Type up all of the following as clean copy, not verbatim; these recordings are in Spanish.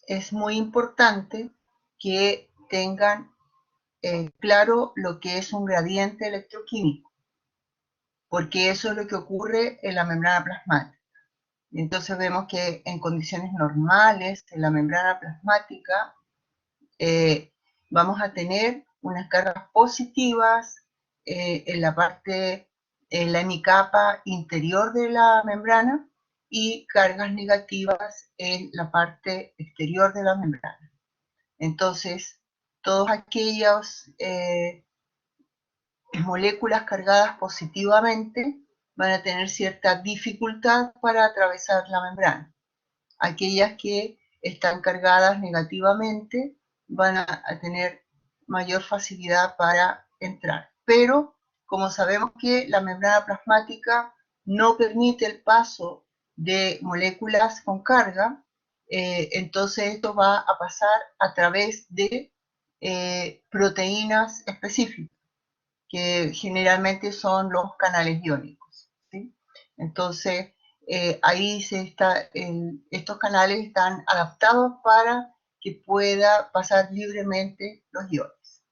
es muy importante que tengan claro lo que es un gradiente electroquímico, porque eso es lo que ocurre en la membrana plasmática. Entonces vemos que en condiciones normales, en la membrana plasmática, vamos a tener unas cargas positivas en la parte, en la hemicapa interior de la membrana y cargas negativas en la parte exterior de la membrana. Entonces, todas aquellas moléculas cargadas positivamente van a tener cierta dificultad para atravesar la membrana. Aquellas que están cargadas negativamente van a tener mayor facilidad para entrar. Pero como sabemos que la membrana plasmática no permite el paso de moléculas con carga, entonces esto va a pasar a través de proteínas específicas, que generalmente son los canales iónicos, ¿sí? Entonces, ahí estos canales están adaptados para que pueda pasar libremente los iones.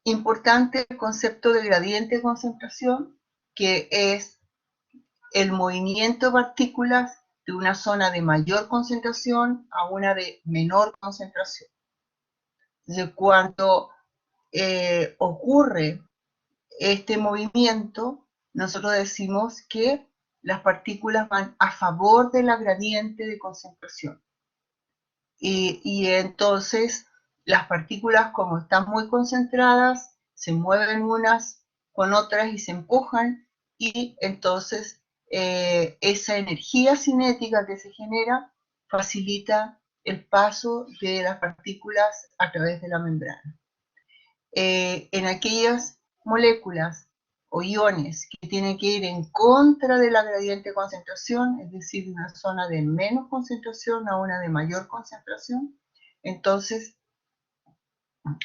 Importante el concepto de gradiente de concentración, que es el movimiento de partículas de una zona de mayor concentración a una de menor concentración. Entonces, cuando ocurre este movimiento, nosotros decimos que las partículas van a favor de la gradiente de concentración. Y entonces las partículas, como están muy concentradas, se mueven unas con otras y se empujan, y entonces esa energía cinética que se genera facilita el paso de las partículas a través de la membrana. En aquellas moléculas o iones que tienen que ir en contra de la gradiente de concentración, es decir, de una zona de menos concentración a una de mayor concentración, entonces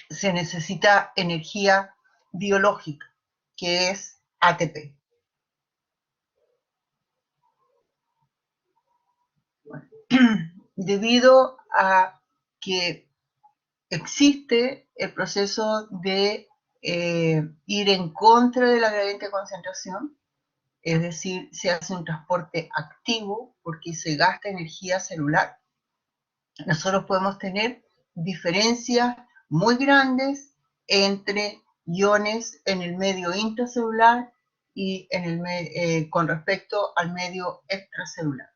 se necesita energía biológica, que es ATP. Bueno, debido a que existe el proceso de ir en contra de la gradiente de concentración, es decir, se hace un transporte activo porque se gasta energía celular. Nosotros podemos tener diferencias muy grandes entre iones en el medio intracelular y con respecto al medio extracelular.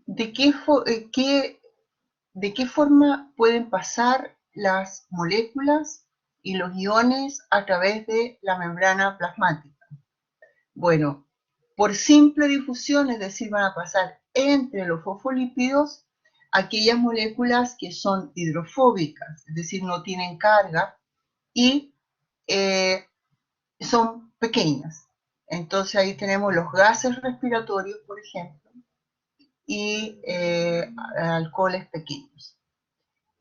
¿De qué forma pueden pasar las moléculas y los iones a través de la membrana plasmática? Bueno, por simple difusión, es decir, van a pasar entre los fosfolípidos aquellas moléculas que son hidrofóbicas, es decir, no tienen carga y son pequeñas. Entonces ahí tenemos los gases respiratorios, por ejemplo, y alcoholes pequeños.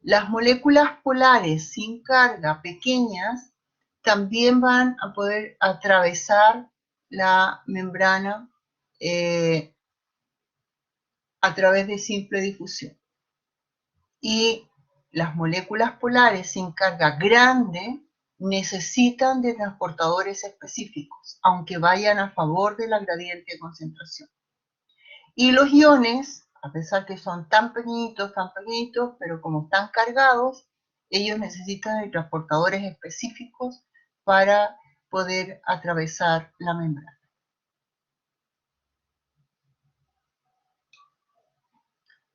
Las moléculas polares sin carga pequeñas también van a poder atravesar la membrana a través de simple difusión. Y las moléculas polares sin carga grande necesitan de transportadores específicos, aunque vayan a favor de la gradiente de concentración. Y los iones, a pesar que son tan pequeñitos, pero como están cargados, ellos necesitan de transportadores específicos para poder atravesar la membrana.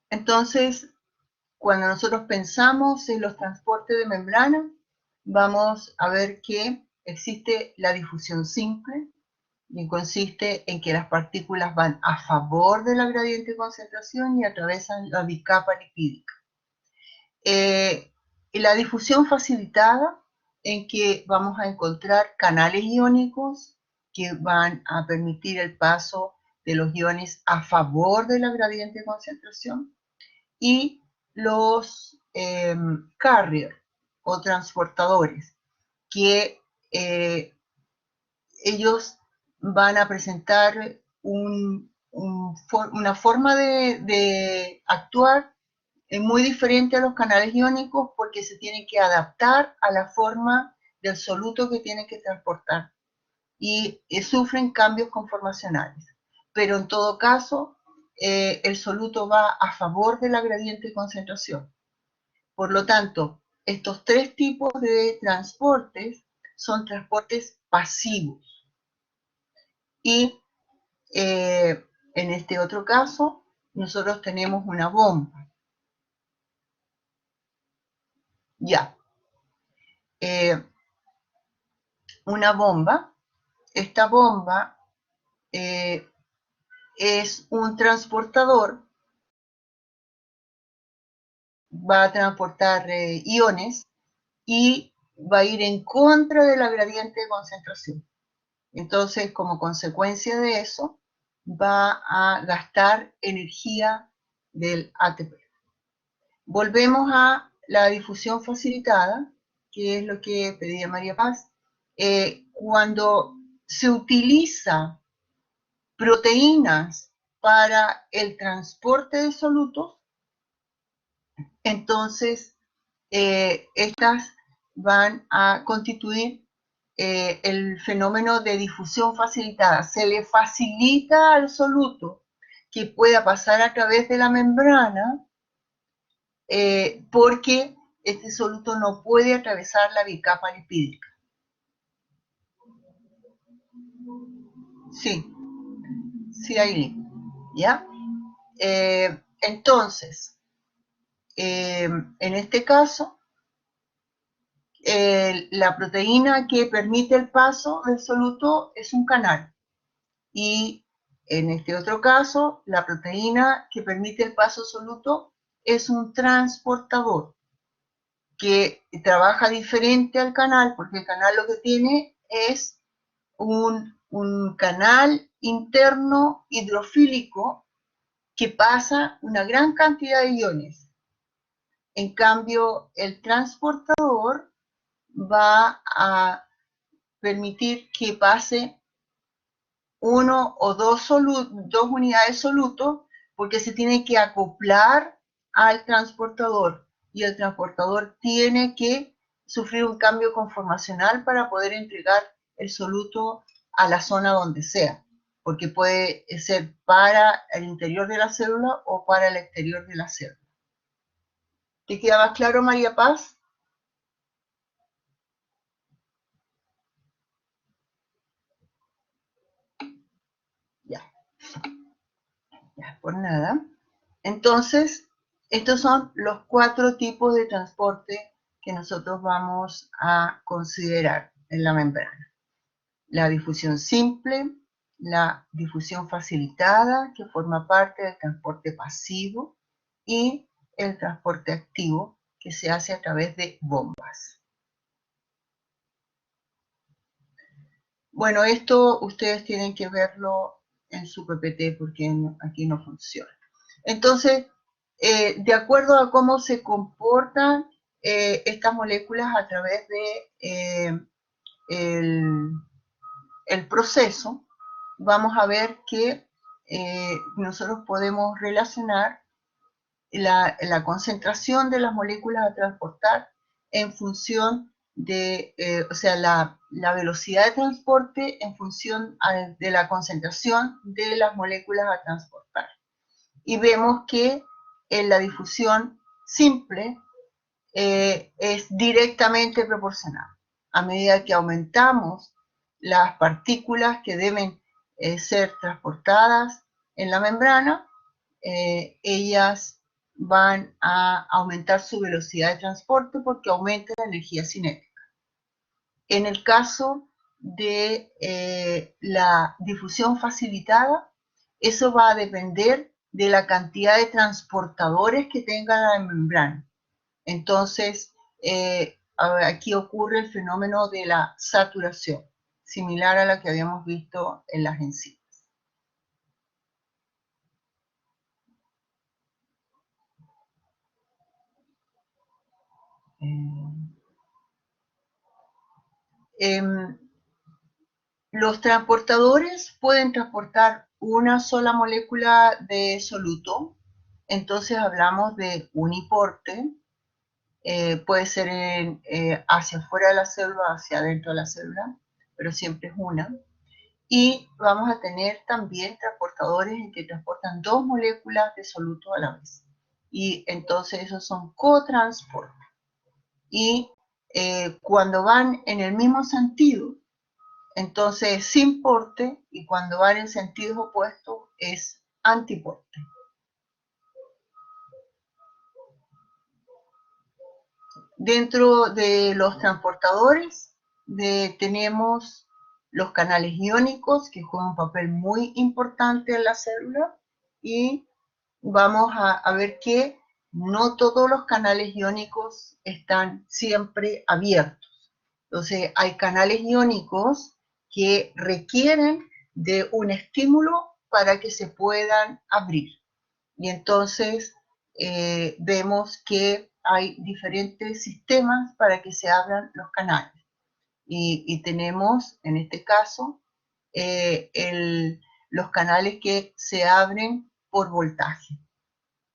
Entonces, cuando nosotros pensamos en los transportes de membrana, vamos a ver que existe la difusión simple, y consiste en que las partículas van a favor de la gradiente de concentración y atravesan la bicapa lipídica. La difusión facilitada, en que vamos a encontrar canales iónicos que van a permitir el paso de los iones a favor de la gradiente de concentración, y los carrier o transportadores, que ellos van a presentar una forma de actuar muy diferente a los canales iónicos porque se tienen que adaptar a la forma del soluto que tienen que transportar y sufren cambios conformacionales. Pero en todo caso, el soluto va a favor de la gradiente de concentración. Por lo tanto, estos tres tipos de transportes son transportes pasivos. Y en este otro caso, nosotros tenemos una bomba. Ya. Una bomba. Esta bomba es un transportador, va a transportar iones y va a ir en contra de la gradiente de concentración. Entonces, como consecuencia de eso, va a gastar energía del ATP. Volvemos a la difusión facilitada, que es lo que pedía María Paz. Cuando se utiliza proteínas para el transporte de solutos, entonces estas van a constituir el fenómeno de difusión facilitada. Se le facilita al soluto que pueda pasar a través de la membrana porque este soluto no puede atravesar la bicapa lipídica. Sí, sí hay link, ¿ya? Entonces, en este caso, la proteína que permite el paso del soluto es un canal. Y en este otro caso, la proteína que permite el paso soluto es un transportador que trabaja diferente al canal, porque el canal lo que tiene es un canal interno hidrofílico que pasa una gran cantidad de iones. En cambio, el transportador va a permitir que pase uno o dos unidades soluto porque se tiene que acoplar al transportador y el transportador tiene que sufrir un cambio conformacional para poder entregar el soluto a la zona donde sea, porque puede ser para el interior de la célula o para el exterior de la célula. ¿Te queda más claro, María Paz? Ya, ya, por nada. Entonces, estos son los 4 tipos de transporte que nosotros vamos a considerar en la membrana. La difusión simple, la difusión facilitada, que forma parte del transporte pasivo, y el transporte activo, que se hace a través de bombas. Bueno, esto ustedes tienen que verlo en su PPT porque aquí no funciona. Entonces, de acuerdo a cómo se comportan estas moléculas a través de el proceso, vamos a ver que nosotros podemos relacionar la concentración de las moléculas a transportar en función de, o sea, la velocidad de transporte en función de la concentración de las moléculas a transportar. Y vemos que en la difusión simple es directamente proporcional. A medida que aumentamos las partículas que deben ser transportadas en la membrana, ellas van a aumentar su velocidad de transporte porque aumenta la energía cinética. En el caso de la difusión facilitada, eso va a depender de la cantidad de transportadores que tenga la membrana. Entonces, aquí ocurre el fenómeno de la saturación, similar a la que habíamos visto en las enzimas. Los transportadores pueden transportar una sola molécula de soluto, entonces hablamos de uniporte, puede ser hacia afuera de la célula, hacia adentro de la célula, pero siempre es una. Y vamos a tener también transportadores en que transportan dos moléculas de soluto a la vez. Y entonces esos son cotransportes. Y cuando van en el mismo sentido, entonces es sin porte, y cuando van en sentidos opuestos es antiporte. Dentro de los transportadores tenemos los canales iónicos, que juegan un papel muy importante en la célula, y vamos a ver que no todos los canales iónicos están siempre abiertos. Entonces hay canales iónicos que requieren de un estímulo para que se puedan abrir. Y entonces vemos que hay diferentes sistemas para que se abran los canales. Y tenemos, en este caso, los canales que se abren por voltaje.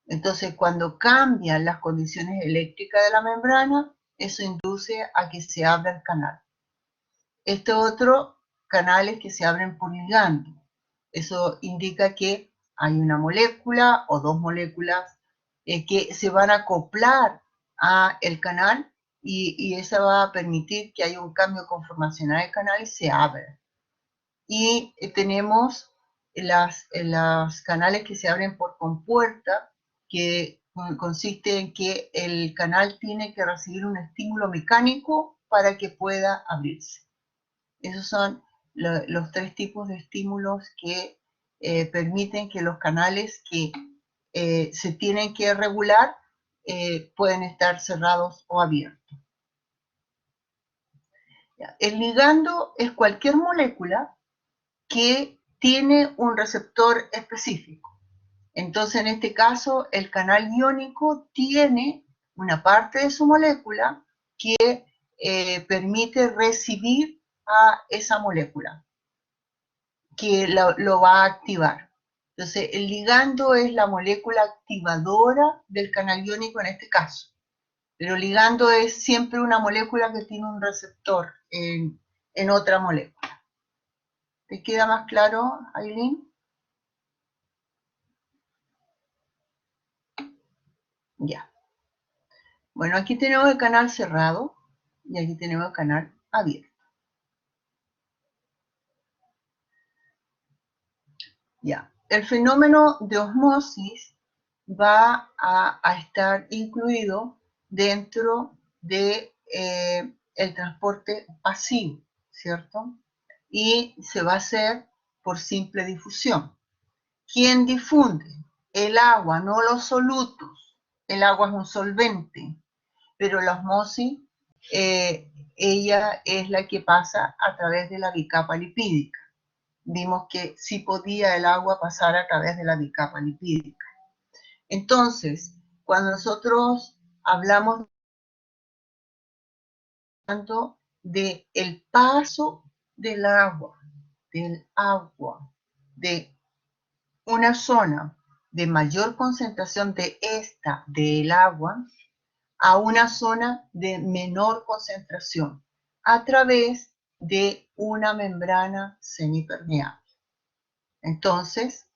Entonces, cuando cambian las condiciones eléctricas de la membrana, eso induce a que se abra el canal. Este otro, canales que se abren por ligando. Eso indica que hay una molécula o dos moléculas que se van a acoplar a el canal, y eso va a permitir que haya un cambio conformacional del canal y se abra. Y tenemos las canales que se abren por compuerta, que consiste en que el canal tiene que recibir un estímulo mecánico para que pueda abrirse. Esos son los tres tipos de estímulos que permiten que los canales que se tienen que regular pueden estar cerrados o abiertos. El ligando es cualquier molécula que tiene un receptor específico. Entonces, en este caso, el canal iónico tiene una parte de su molécula que permite recibir a esa molécula, que lo va a activar. Entonces, el ligando es la molécula activadora del canal iónico en este caso. Pero ligando es siempre una molécula que tiene un receptor en otra molécula. ¿Te queda más claro, Aileen? Ya. Bueno, aquí tenemos el canal cerrado y aquí tenemos el canal abierto. Ya. El fenómeno de osmosis va a estar incluido dentro de el transporte pasivo, ¿cierto? Y se va a hacer por simple difusión. ¿Quién difunde? El agua, no los solutos. El agua es un solvente, pero la osmosis, ella es la que pasa a través de la bicapa lipídica. Vimos que sí podía el agua pasar a través de la bicapa lipídica. Entonces, cuando nosotros hablamos tanto de el paso del agua, de una zona de mayor concentración del agua, a una zona de menor concentración a través de una membrana semipermeable. Entonces,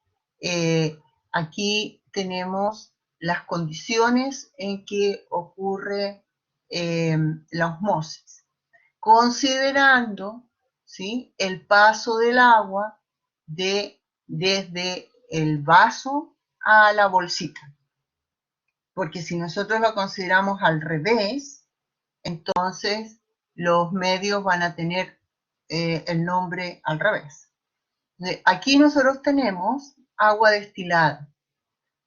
aquí tenemos las condiciones en que ocurre la osmosis, considerando, ¿sí?, el paso del agua desde el vaso a la bolsita. Porque si nosotros lo consideramos al revés, entonces los medios van a tener el nombre al revés. Aquí nosotros tenemos agua destilada,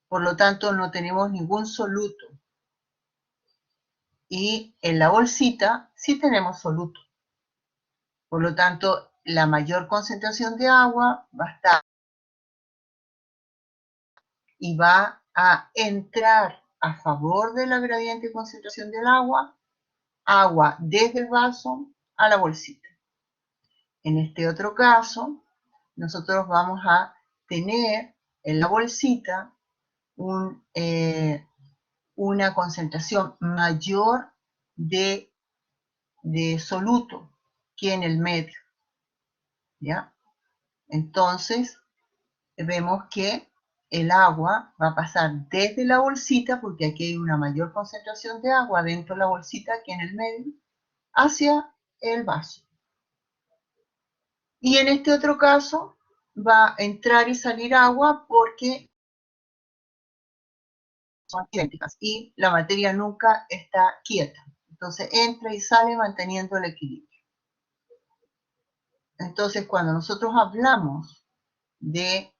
por lo tanto no tenemos ningún soluto. Y en la bolsita sí tenemos soluto. Por lo tanto, la mayor concentración de agua va a estar y va a entrar a favor de la gradiente de concentración del agua desde el vaso a la bolsita. En este otro caso, nosotros vamos a tener en la bolsita una concentración mayor de soluto que en el medio, ¿ya? Entonces, vemos que el agua va a pasar desde la bolsita, porque aquí hay una mayor concentración de agua dentro de la bolsita que en el medio, hacia el vaso. Y en este otro caso va a entrar y salir agua porque son idénticas y la materia nunca está quieta. Entonces entra y sale manteniendo el equilibrio. Entonces cuando nosotros hablamos de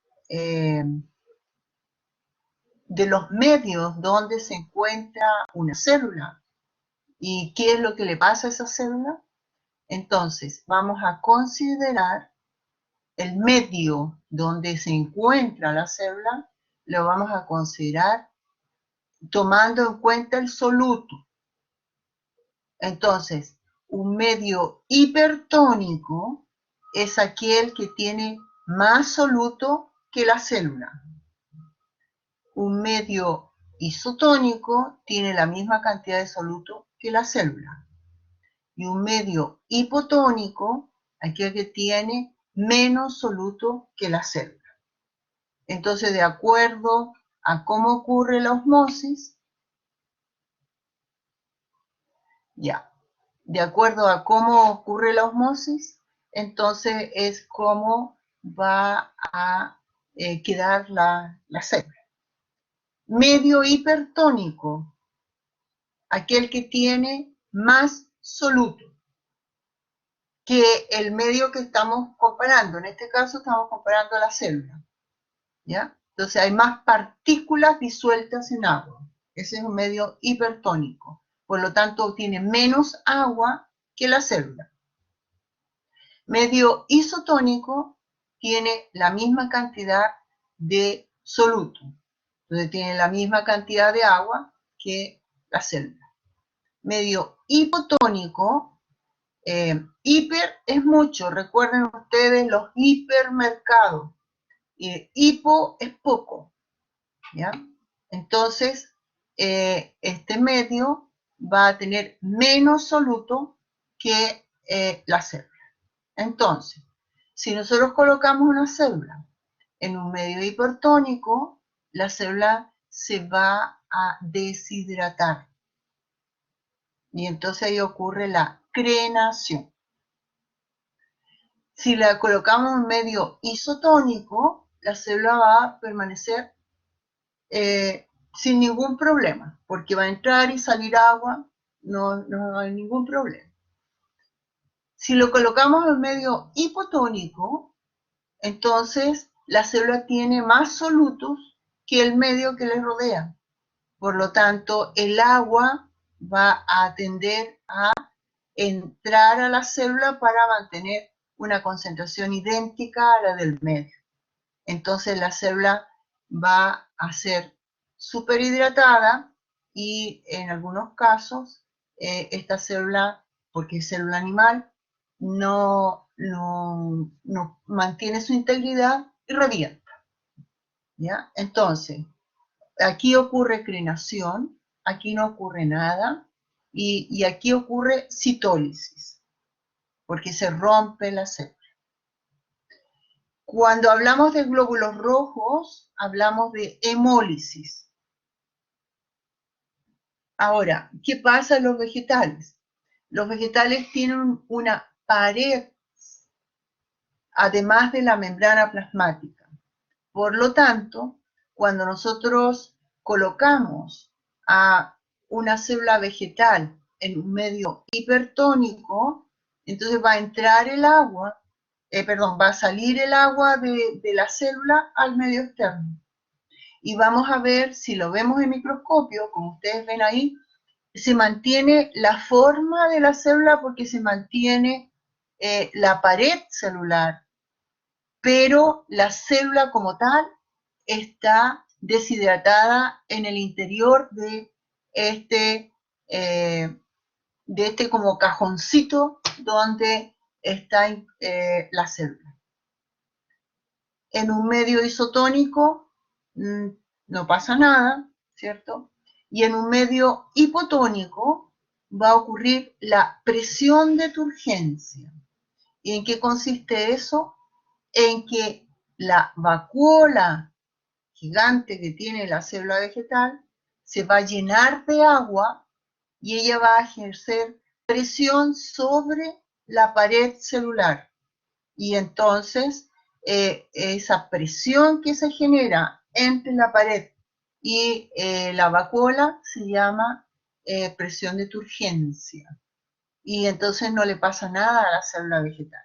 los medios donde se encuentra una célula y qué es lo que le pasa a esa célula, entonces vamos a considerar el medio donde se encuentra la célula, lo vamos a considerar tomando en cuenta el soluto. Entonces, un medio hipertónico es aquel que tiene más soluto que la célula. Un medio isotónico tiene la misma cantidad de soluto que la célula. Y un medio hipotónico, aquel que tiene menos soluto que la célula. Entonces, de acuerdo a cómo ocurre la osmosis, de acuerdo a cómo ocurre la osmosis, entonces es cómo va a quedar la célula. Medio hipertónico, aquel que tiene más soluto que el medio que estamos comparando. En este caso estamos comparando la célula, ¿ya? Entonces hay más partículas disueltas en agua. Ese es un medio hipertónico. Por lo tanto, tiene menos agua que la célula. Medio isotónico tiene la misma cantidad de soluto. Entonces tiene la misma cantidad de agua que la célula. Medio hipotónico, hiper es mucho. Recuerden ustedes los hipermercados. Hipo es poco, ¿ya? Entonces, este medio va a tener menos soluto que la célula. Entonces, si nosotros colocamos una célula en un medio hipertónico, la célula se va a deshidratar. Y entonces ahí ocurre la crenación. Si la colocamos en un medio isotónico, la célula va a permanecer sin ningún problema, porque va a entrar y salir agua, no hay ningún problema. Si lo colocamos en medio hipotónico, entonces la célula tiene más solutos que el medio que le rodea. Por lo tanto, el agua va a tender a entrar a la célula para mantener una concentración idéntica a la del medio. Entonces la célula va a ser superhidratada y en algunos casos esta célula, porque es célula animal, no mantiene su integridad y revienta, ¿ya? Entonces, aquí ocurre crenación, aquí no ocurre nada, y aquí ocurre citólisis, porque se rompe la célula. Cuando hablamos de glóbulos rojos, hablamos de hemólisis. Ahora, ¿qué pasa en los vegetales? Los vegetales tienen una pared, además de la membrana plasmática. Por lo tanto, cuando nosotros colocamos a una célula vegetal en un medio hipertónico, entonces va a entrar el agua, va a salir el agua de la célula al medio externo. Y vamos a ver, si lo vemos en microscopio, como ustedes ven ahí, se mantiene la forma de la célula porque se mantiene la pared celular, pero la célula como tal está deshidratada en el interior de este como cajoncito donde está la célula. En un medio isotónico no pasa nada, ¿cierto? Y en un medio hipotónico va a ocurrir la presión de turgencia. ¿Y en qué consiste eso? En que la vacuola gigante que tiene la célula vegetal se va a llenar de agua y ella va a ejercer presión sobre la pared celular. Y entonces esa presión que se genera entre la pared y la vacuola se llama presión de turgencia. Y entonces no le pasa nada a la célula vegetal.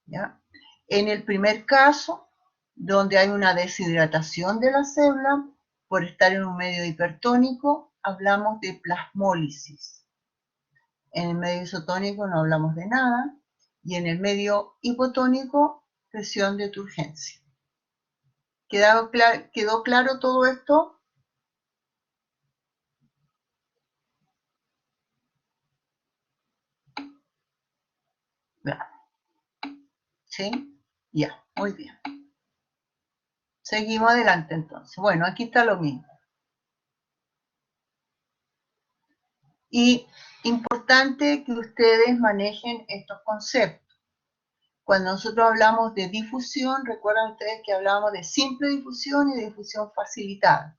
¿Ya? En el primer caso, donde hay una deshidratación de la célula por estar en un medio hipertónico, hablamos de plasmólisis. En el medio isotónico no hablamos de nada, y en el medio hipotónico, presión de turgencia. ¿Quedó claro todo esto? ¿Sí? Ya, muy bien. Seguimos adelante entonces. Bueno, aquí está lo mismo. Y importante que ustedes manejen estos conceptos. Cuando nosotros hablamos de difusión, recuerdan ustedes que hablábamos de simple difusión y de difusión facilitada.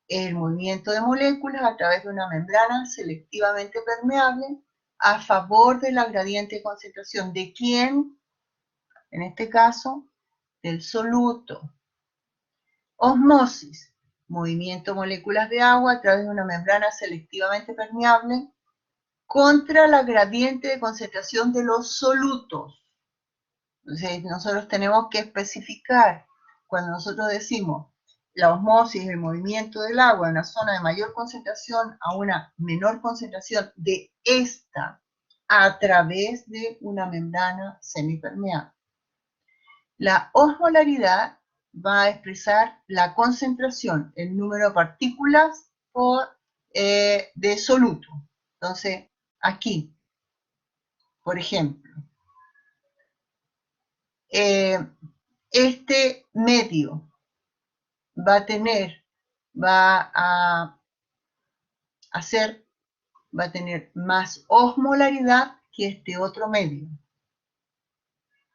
El movimiento de moléculas a través de una membrana selectivamente permeable a favor de la gradiente de concentración. ¿De quién? En este caso, del soluto. Osmosis, movimiento de moléculas de agua a través de una membrana selectivamente permeable contra la gradiente de concentración de los solutos. Entonces, nosotros tenemos que especificar, cuando nosotros decimos la osmosis, el movimiento del agua en una zona de mayor concentración a una menor concentración de esta a través de una membrana semipermeable. La osmolaridad va a expresar la concentración, el número de partículas de soluto. Entonces, aquí, por ejemplo, este medio va a tener más osmolaridad que este otro medio.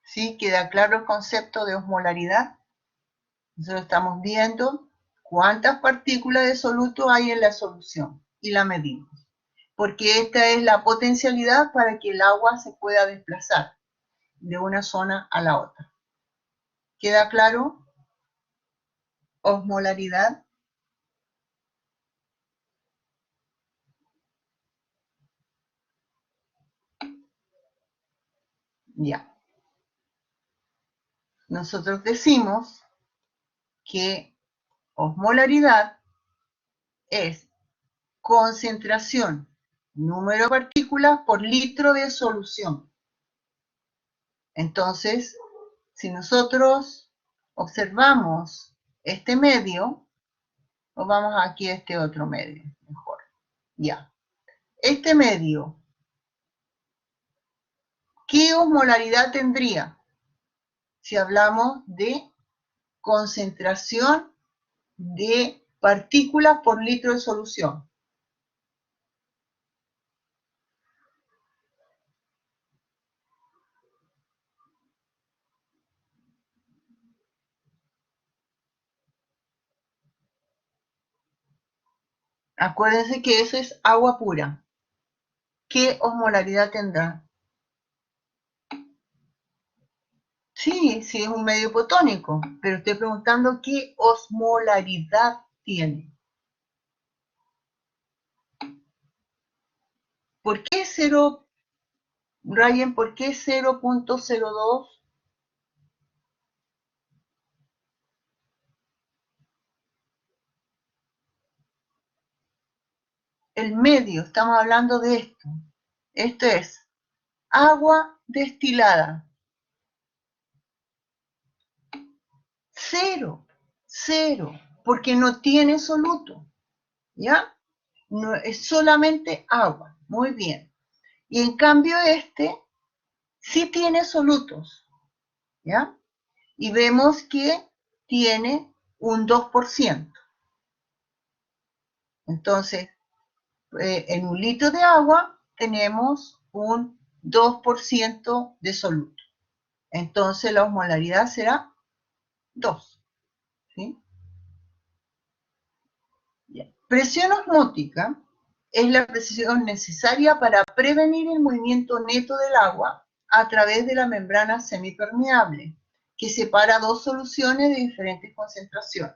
¿Sí? ¿Queda claro el concepto de osmolaridad? Nosotros estamos viendo cuántas partículas de soluto hay en la solución y la medimos. Porque esta es la potencialidad para que el agua se pueda desplazar de una zona a la otra. ¿Queda claro? Osmolaridad. Ya. Nosotros decimos que osmolaridad es concentración, número de partículas por litro de solución. Entonces, si nosotros observamos este medio, o vamos aquí a este otro medio, mejor. Ya. Este medio, ¿qué osmolaridad tendría? Si hablamos de concentración de partículas por litro de solución. Acuérdense que eso es agua pura. ¿Qué osmolaridad tendrá? Sí, sí es un medio hipotónico, pero estoy preguntando qué osmolaridad tiene. ¿Por qué 0, Ryan, por qué 0.02? El medio, estamos hablando de esto. Esto es agua destilada. 0, 0, porque no tiene soluto, ¿ya? No, es solamente agua, muy bien. Y en cambio este Sí tiene solutos, ¿ya? Y vemos que tiene un 2%. Entonces, en un litro de agua tenemos un 2% de soluto. Entonces la osmolaridad será 2. ¿Sí? Presión osmótica es la presión necesaria para prevenir el movimiento neto del agua a través de la membrana semipermeable, que separa dos soluciones de diferentes concentraciones.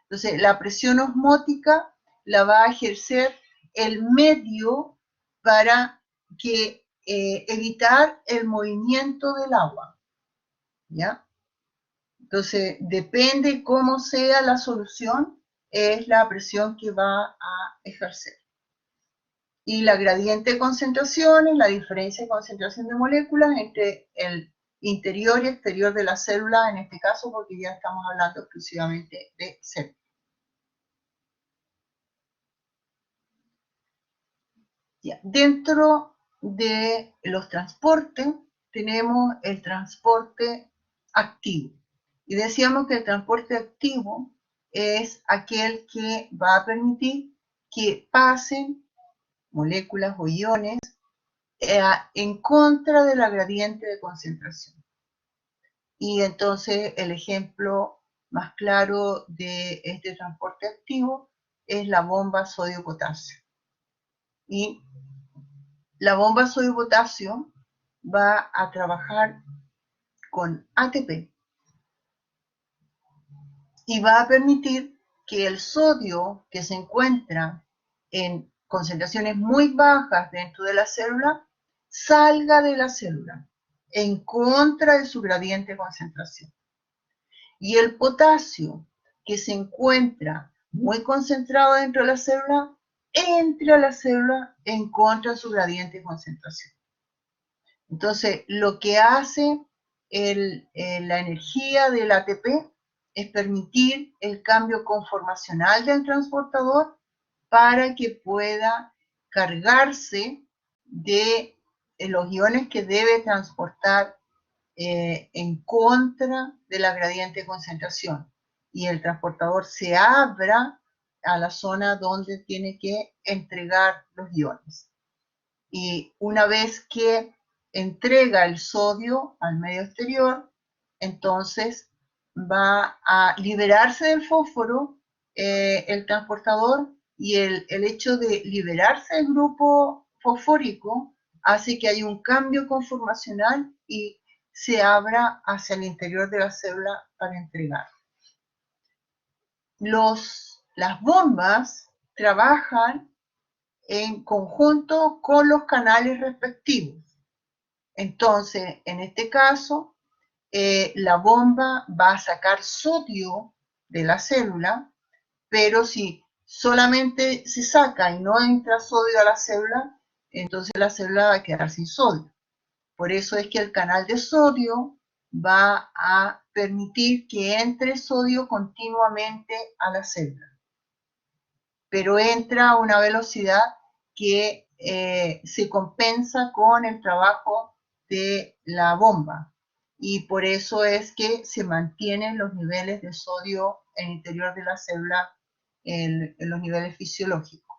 Entonces, la presión osmótica la va a ejercer el medio para que, evitar el movimiento del agua, ¿ya? Entonces, depende cómo sea la solución, es la presión que va a ejercer. Y la gradiente de concentración es la diferencia de concentración de moléculas entre el interior y exterior de la célula, en este caso, porque ya estamos hablando exclusivamente de células. Ya. Dentro de los transportes tenemos el transporte activo. Y decíamos que el transporte activo es aquel que va a permitir que pasen moléculas o iones en contra de la gradiente de concentración. Y entonces el ejemplo más claro de este transporte activo es la bomba sodio-potasio. Y la bomba sodio-potasio va a trabajar con ATP y va a permitir que el sodio que se encuentra en concentraciones muy bajas dentro de la célula salga de la célula en contra de su gradiente de concentración. Y el potasio que se encuentra muy concentrado dentro de la célula entre a la célula en contra de su gradiente de concentración. Entonces, lo que hace la energía del ATP es permitir el cambio conformacional del transportador para que pueda cargarse de los iones que debe transportar en contra de la gradiente de concentración. Y el transportador se abra a la zona donde tiene que entregar los iones. Y una vez que entrega el sodio al medio exterior, entonces va a liberarse del fósforo el transportador, y el hecho de liberarse del grupo fosfórico hace que haya un cambio conformacional y se abra hacia el interior de la célula para entregar. Las bombas trabajan en conjunto con los canales respectivos. Entonces, en este caso, la bomba va a sacar sodio de la célula, pero si solamente se saca y no entra sodio a la célula, entonces la célula va a quedar sin sodio. Por eso es que el canal de sodio va a permitir que entre sodio continuamente a la célula, pero entra a una velocidad que se compensa con el trabajo de la bomba, y por eso es que se mantienen los niveles de sodio en el interior de la célula en los niveles fisiológicos.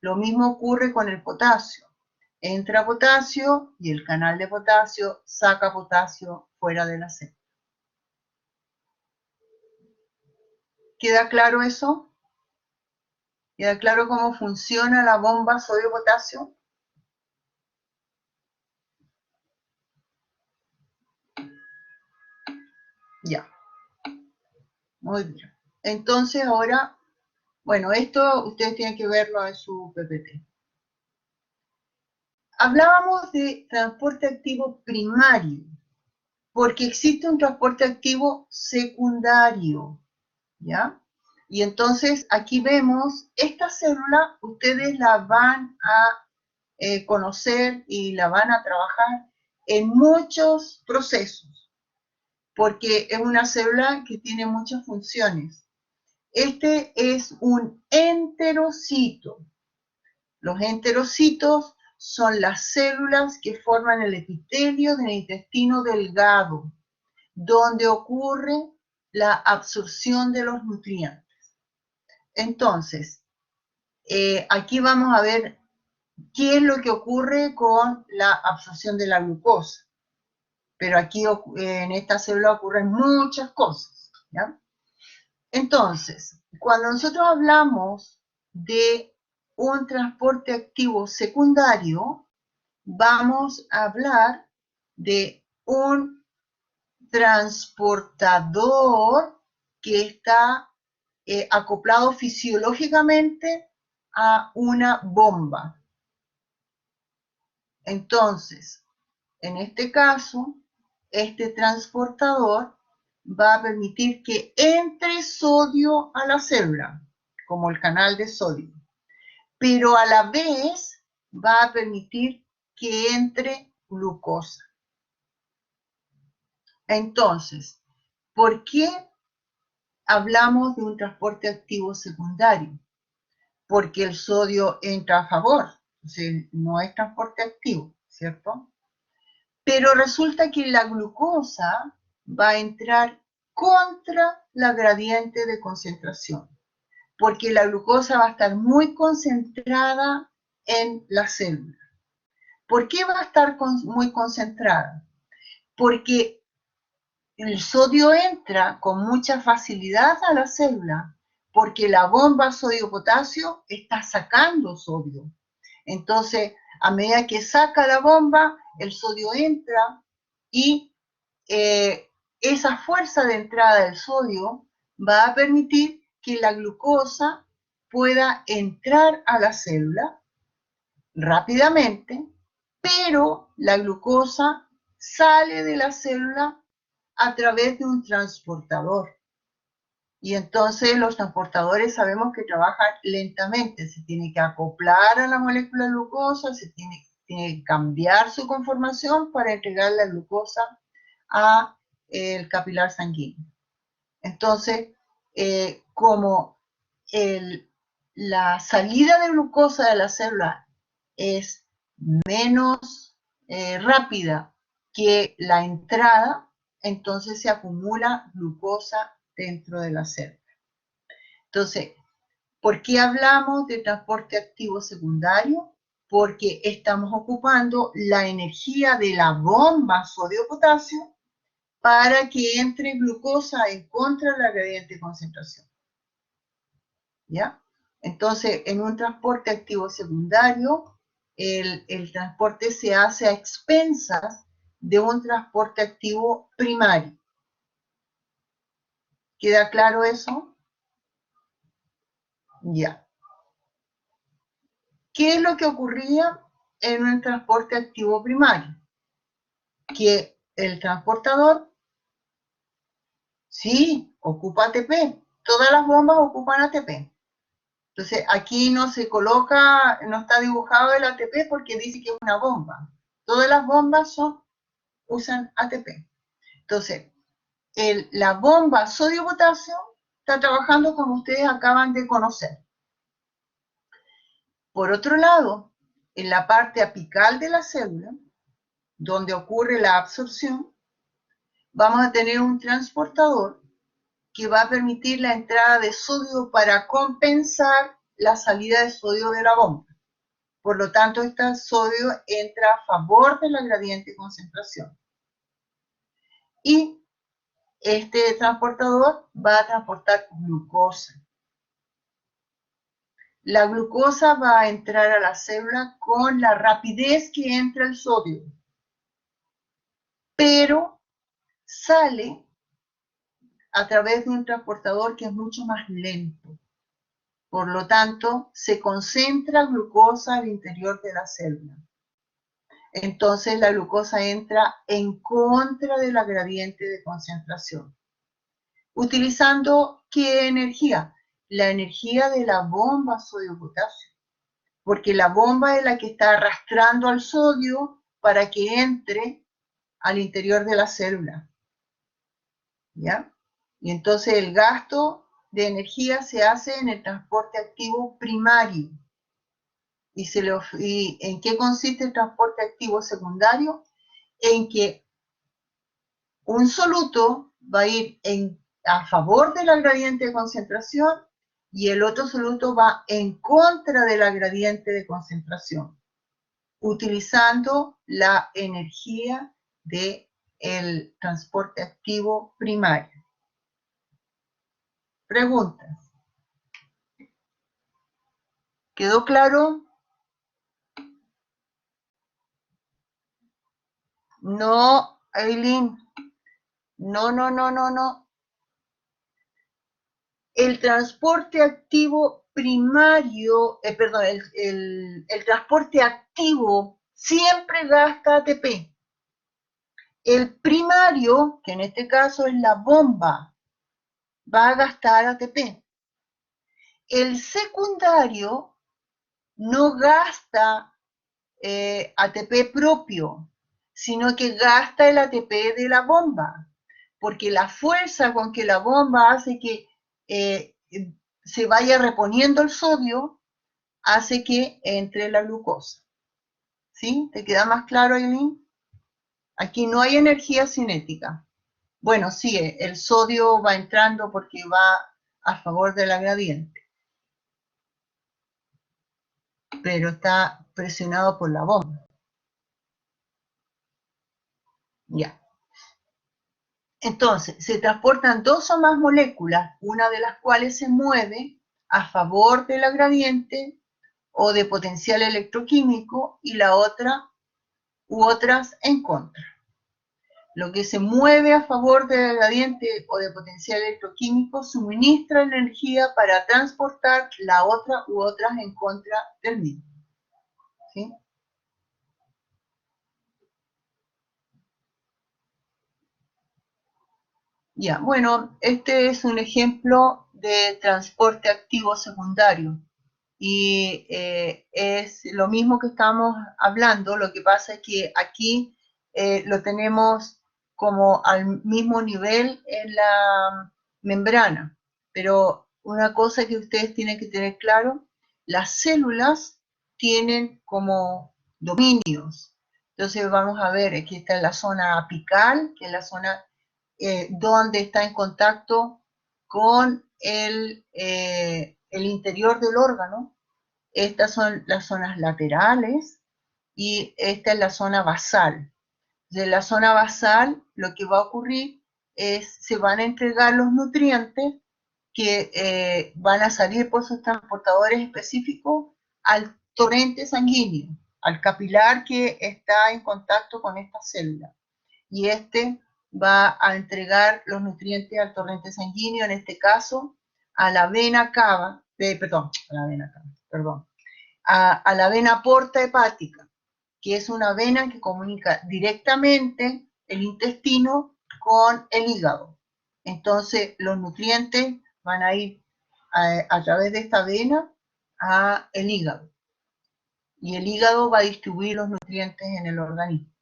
Lo mismo ocurre con el potasio. Entra potasio y el canal de potasio saca potasio fuera de la célula. ¿Queda claro eso? ¿Queda claro cómo funciona la bomba sodio-potasio? Ya. Muy bien. Entonces ahora, bueno, esto ustedes tienen que verlo en su PPT. Hablábamos de transporte activo primario, porque existe un transporte activo secundario, ¿ya? Y entonces aquí vemos, esta célula ustedes la van a conocer y la van a trabajar en muchos procesos, porque es una célula que tiene muchas funciones. Este es un enterocito. Los enterocitos son las células que forman el epitelio del intestino delgado, donde ocurre la absorción de los nutrientes. Entonces, aquí vamos a ver qué es lo que ocurre con la absorción de la glucosa. Pero aquí en esta célula ocurren muchas cosas, ¿ya? Entonces, cuando nosotros hablamos de un transporte activo secundario, vamos a hablar de un transportador que está acoplado fisiológicamente a una bomba. Entonces, en este caso, este transportador va a permitir que entre sodio a la célula, como el canal de sodio, pero a la vez va a permitir que entre glucosa. Entonces, ¿por qué hablamos de un transporte activo secundario? Porque el sodio entra a favor, o sea, no es transporte activo, ¿cierto? Pero resulta que la glucosa va a entrar contra la gradiente de concentración, porque la glucosa va a estar muy concentrada en la célula. ¿Por qué va a estar muy concentrada? Porque el sodio entra con mucha facilidad a la célula, porque la bomba sodio-potasio está sacando sodio. Entonces, a medida que saca la bomba, el sodio entra y esa fuerza de entrada del sodio va a permitir que la glucosa pueda entrar a la célula rápidamente, pero la glucosa sale de la célula a través de un transportador. Y entonces los transportadores sabemos que trabajan lentamente, se tiene que acoplar a la molécula de glucosa, se tiene que cambiar su conformación para entregar la glucosa a el capilar sanguíneo. Entonces, como la salida de glucosa de la célula es menos rápida que la entrada, entonces se acumula glucosa dentro de la célula. Entonces, ¿por qué hablamos de transporte activo secundario? Porque estamos ocupando la energía de la bomba sodio-potasio para que entre glucosa en contra de la gradiente de concentración. ¿Ya? Entonces, en un transporte activo secundario, el transporte se hace a expensas de un transporte activo primario. ¿Queda claro eso? Ya. ¿Qué es lo que ocurría en un transporte activo primario? Que el transportador, sí, ocupa ATP. Todas las bombas ocupan ATP. Entonces, aquí no se coloca, no está dibujado el ATP porque dice que es una bomba. Todas las bombas usan ATP. Entonces, la bomba sodio-potasio está trabajando como ustedes acaban de conocer. Por otro lado, en la parte apical de la célula, donde ocurre la absorción, vamos a tener un transportador que va a permitir la entrada de sodio para compensar la salida de sodio de la bomba. Por lo tanto, este sodio entra a favor de la gradiente de concentración. Y este transportador va a transportar glucosa. La glucosa va a entrar a la célula con la rapidez que entra el sodio, pero sale a través de un transportador que es mucho más lento. Por lo tanto, se concentra glucosa al interior de la célula. Entonces la glucosa entra en contra de la gradiente de concentración. ¿Utilizando qué energía? La energía de la bomba sodio-potasio. Porque la bomba es la que está arrastrando al sodio para que entre al interior de la célula. ¿Ya? Y entonces el gasto de energía se hace en el transporte activo primario. ¿Y en qué consiste el transporte activo secundario? En que un soluto va a ir a favor de la gradiente de concentración y el otro soluto va en contra de la gradiente de concentración, utilizando la energía del transporte activo primario. Preguntas. ¿Quedó claro? No, Aileen. No. El transporte activo primario, perdón, el transporte activo siempre gasta ATP. El primario, que en este caso es la bomba, va a gastar ATP. El secundario no gasta ATP propio, sino que gasta el ATP de la bomba, porque la fuerza con que la bomba hace que se vaya reponiendo el sodio, hace que entre la glucosa. ¿Sí? ¿Te queda más claro, Aileen? Aquí no hay energía cinética. Bueno, sí, el sodio va entrando porque va a favor de la gradiente, pero está presionado por la bomba. Ya. Entonces, se transportan dos o más moléculas, una de las cuales se mueve a favor de la gradiente o de potencial electroquímico y la otra u otras en contra. Lo que se mueve a favor del gradiente o de potencial electroquímico suministra energía para transportar la otra u otras en contra del mismo. ¿Sí? Ya, bueno, este es un ejemplo de transporte activo secundario y es lo mismo que estamos hablando, lo que pasa es que aquí lo tenemos como al mismo nivel en la membrana, pero una cosa que ustedes tienen que tener claro, las células tienen como dominios. Entonces vamos a ver, aquí está la zona apical, que es la zona donde está en contacto con el interior del órgano. Estas son las zonas laterales y esta es la zona basal. De la zona basal lo que va a ocurrir es se van a entregar los nutrientes que van a salir por sus transportadores específicos al torrente sanguíneo, al capilar que está en contacto con esta célula. Y este va a entregar los nutrientes al torrente sanguíneo, en este caso a la vena cava, a la vena porta hepática, que es una vena que comunica directamente el intestino con el hígado. Entonces los nutrientes van a ir a través de esta vena a el hígado. Y el hígado va a distribuir los nutrientes en el organismo.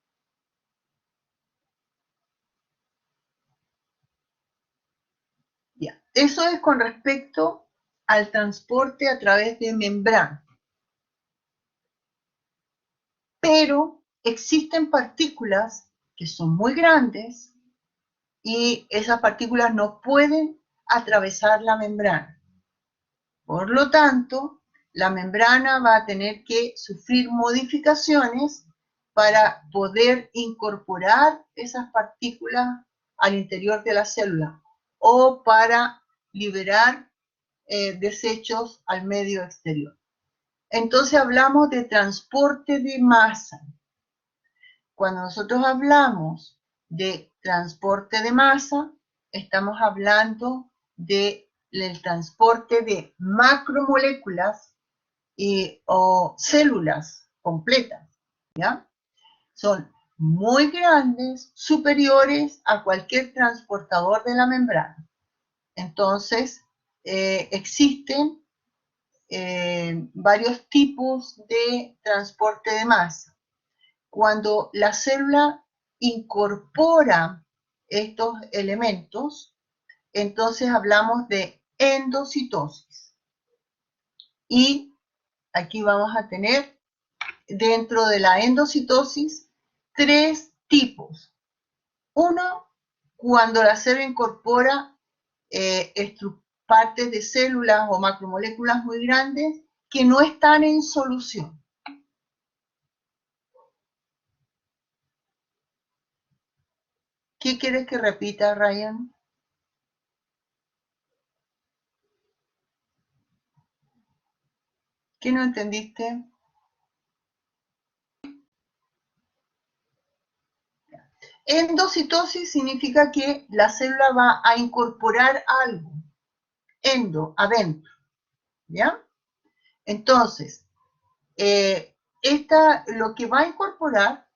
Ya. Eso es con respecto al transporte a través de membrana. Pero existen partículas que son muy grandes y esas partículas no pueden atravesar la membrana. Por lo tanto, la membrana va a tener que sufrir modificaciones para poder incorporar esas partículas al interior de la célula o para liberar desechos al medio exterior. Entonces hablamos de transporte de masa. Cuando nosotros hablamos de transporte de masa, estamos hablando del transporte de macromoléculas o células completas, ¿ya? Son muy grandes, superiores a cualquier transportador de la membrana. Entonces, existen varios tipos de transporte de masa. Cuando la célula incorpora estos elementos, entonces hablamos de endocitosis. Y aquí vamos a tener dentro de la endocitosis 3 tipos. Uno, cuando la célula incorpora partes de células o macromoléculas muy grandes que no están en solución. ¿Qué quieres que repita, Ryan? ¿Qué no entendiste? Endocitosis significa que la célula va a incorporar algo. Endo, adentro. ¿Ya? Entonces, lo que va a incorporar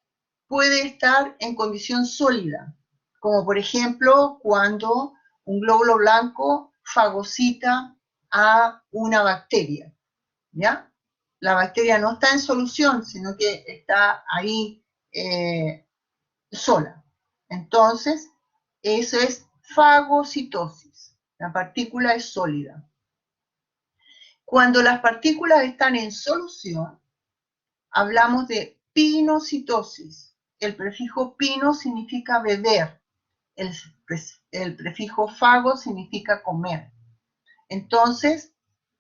puede estar en condición sólida, como por ejemplo cuando un glóbulo blanco fagocita a una bacteria, ¿ya? La bacteria no está en solución, sino que está ahí sola. Entonces, eso es fagocitosis. La partícula es sólida. Cuando las partículas están en solución, hablamos de pinocitosis. El prefijo pino significa beber. El prefijo fago significa comer. Entonces,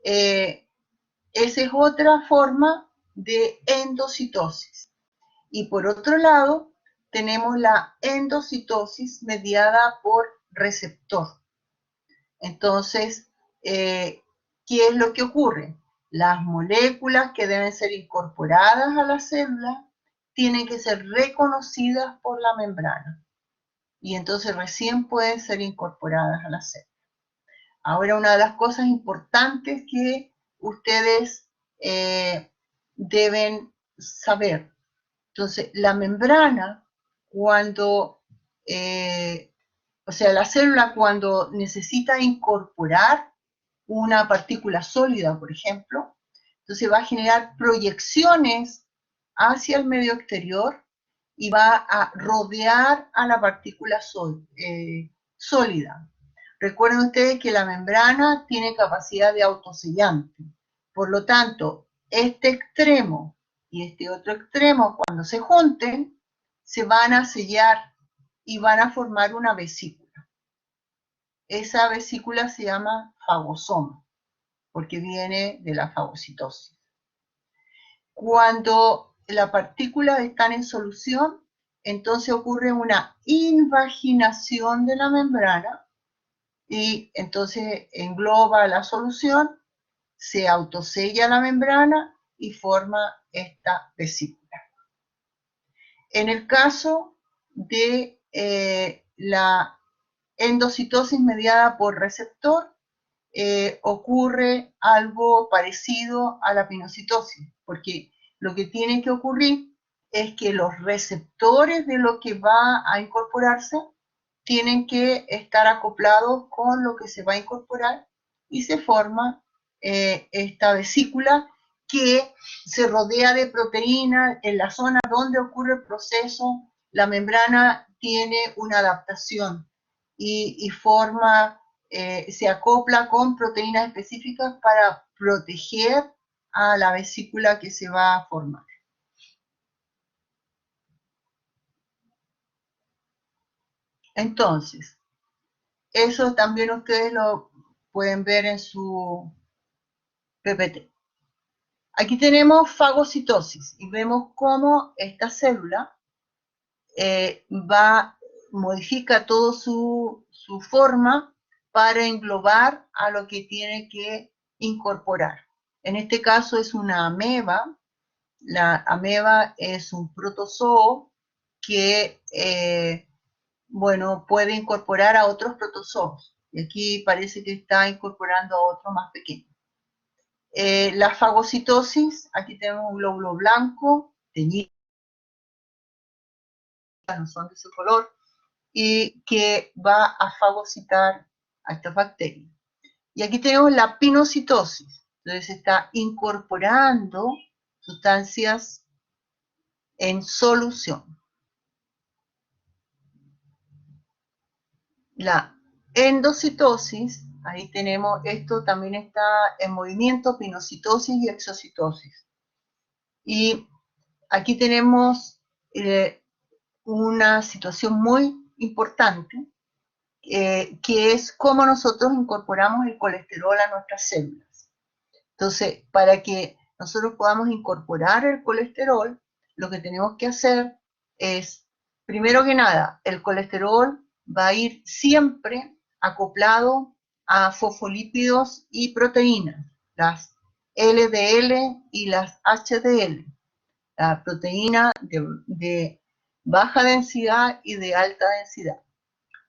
esa es otra forma de endocitosis. Y por otro lado, tenemos la endocitosis mediada por receptor. Entonces, ¿qué es lo que ocurre? Las moléculas que deben ser incorporadas a la célula tienen que ser reconocidas por la membrana y entonces recién pueden ser incorporadas a la célula. Ahora, una de las cosas importantes que ustedes deben saber. Entonces, la membrana, la célula cuando necesita incorporar una partícula sólida, por ejemplo, entonces va a generar proyecciones hacia el medio exterior y va a rodear a la partícula sólida. Recuerden ustedes que la membrana tiene capacidad de autosellante. Por lo tanto, este extremo y este otro extremo, cuando se junten, se van a sellar y van a formar una vesícula. Esa vesícula se llama fagosoma, porque viene de la fagocitosis. Cuando las partículas están en solución, entonces ocurre una invaginación de la membrana y entonces engloba la solución, se autosella la membrana y forma esta vesícula. En el caso de la endocitosis mediada por receptor, ocurre algo parecido a la pinocitosis, porque lo que tiene que ocurrir es que los receptores de lo que va a incorporarse tienen que estar acoplados con lo que se va a incorporar y se forma esta vesícula que se rodea de proteínas en la zona donde ocurre el proceso. La membrana tiene una adaptación y forma, se acopla con proteínas específicas para proteger a la vesícula que se va a formar. Entonces, eso también ustedes lo pueden ver en su PPT. Aquí tenemos fagocitosis y vemos cómo esta célula modifica toda su forma para englobar a lo que tiene que incorporar. En este caso es una ameba. La ameba es un protozoo que puede incorporar a otros protozoos. Y aquí parece que está incorporando a otro más pequeño. La fagocitosis, aquí tenemos un glóbulo blanco, teñido, no son de ese color, y que va a fagocitar a estas bacterias. Y aquí tenemos la pinocitosis, entonces está incorporando sustancias en solución. La endocitosis, Ahí tenemos, esto también está en movimiento, pinocitosis y exocitosis. Y aquí tenemos una situación muy importante, que es cómo nosotros incorporamos el colesterol a nuestras células. Entonces, para que nosotros podamos incorporar el colesterol, lo que tenemos que hacer es, primero que nada, el colesterol va a ir siempre acoplado a fosfolípidos y proteínas, las LDL y las HDL, la proteína de baja densidad y de alta densidad.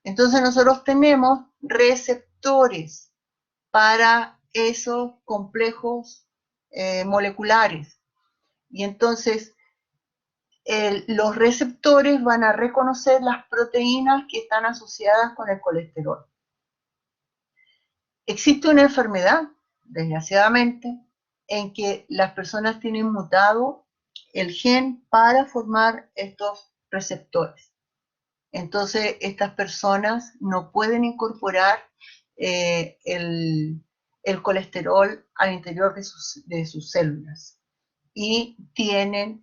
Entonces nosotros tenemos receptores para esos complejos moleculares. Y entonces los receptores van a reconocer las proteínas que están asociadas con el colesterol. Existe una enfermedad, desgraciadamente, en que las personas tienen mutado el gen para formar estos receptores. Entonces, estas personas no pueden incorporar el colesterol al interior de sus células y tienen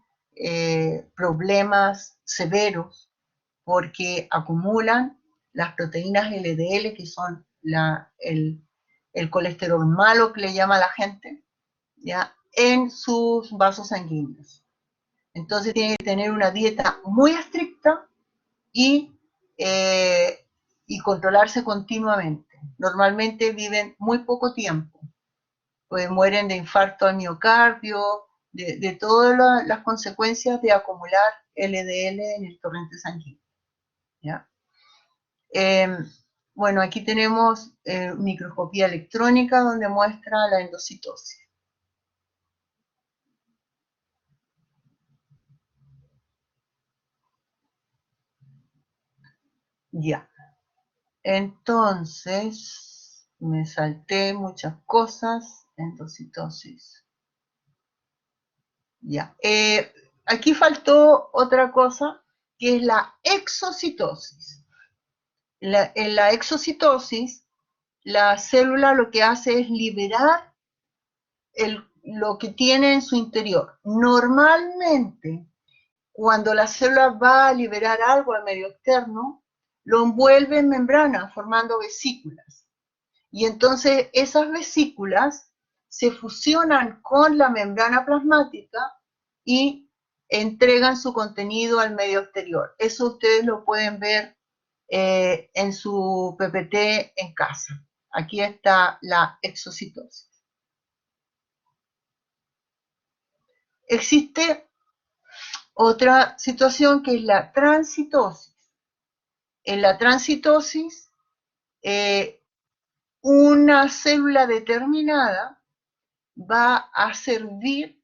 problemas severos porque acumulan las proteínas LDL, que son el colesterol malo que le llama la gente, ¿ya?, en sus vasos sanguíneos. Entonces tienen que tener una dieta muy estricta y controlarse continuamente. Normalmente viven muy poco tiempo, pues mueren de infarto al miocardio, de todas las consecuencias de acumular LDL en el torrente sanguíneo, ¿ya? Bueno, aquí tenemos microscopía electrónica donde muestra la endocitosis. Ya. Entonces, me salté muchas cosas. Endocitosis. Ya. Aquí faltó otra cosa, que es la exocitosis. En la exocitosis, la célula lo que hace es liberar lo que tiene en su interior. Normalmente, cuando la célula va a liberar algo al medio externo, lo envuelve en membrana, formando vesículas. Y entonces esas vesículas se fusionan con la membrana plasmática y entregan su contenido al medio exterior. Eso ustedes lo pueden ver en su PPT en casa. Aquí está la exocitosis. Existe otra situación que es la transitosis. En la transitosis, una célula determinada va a servir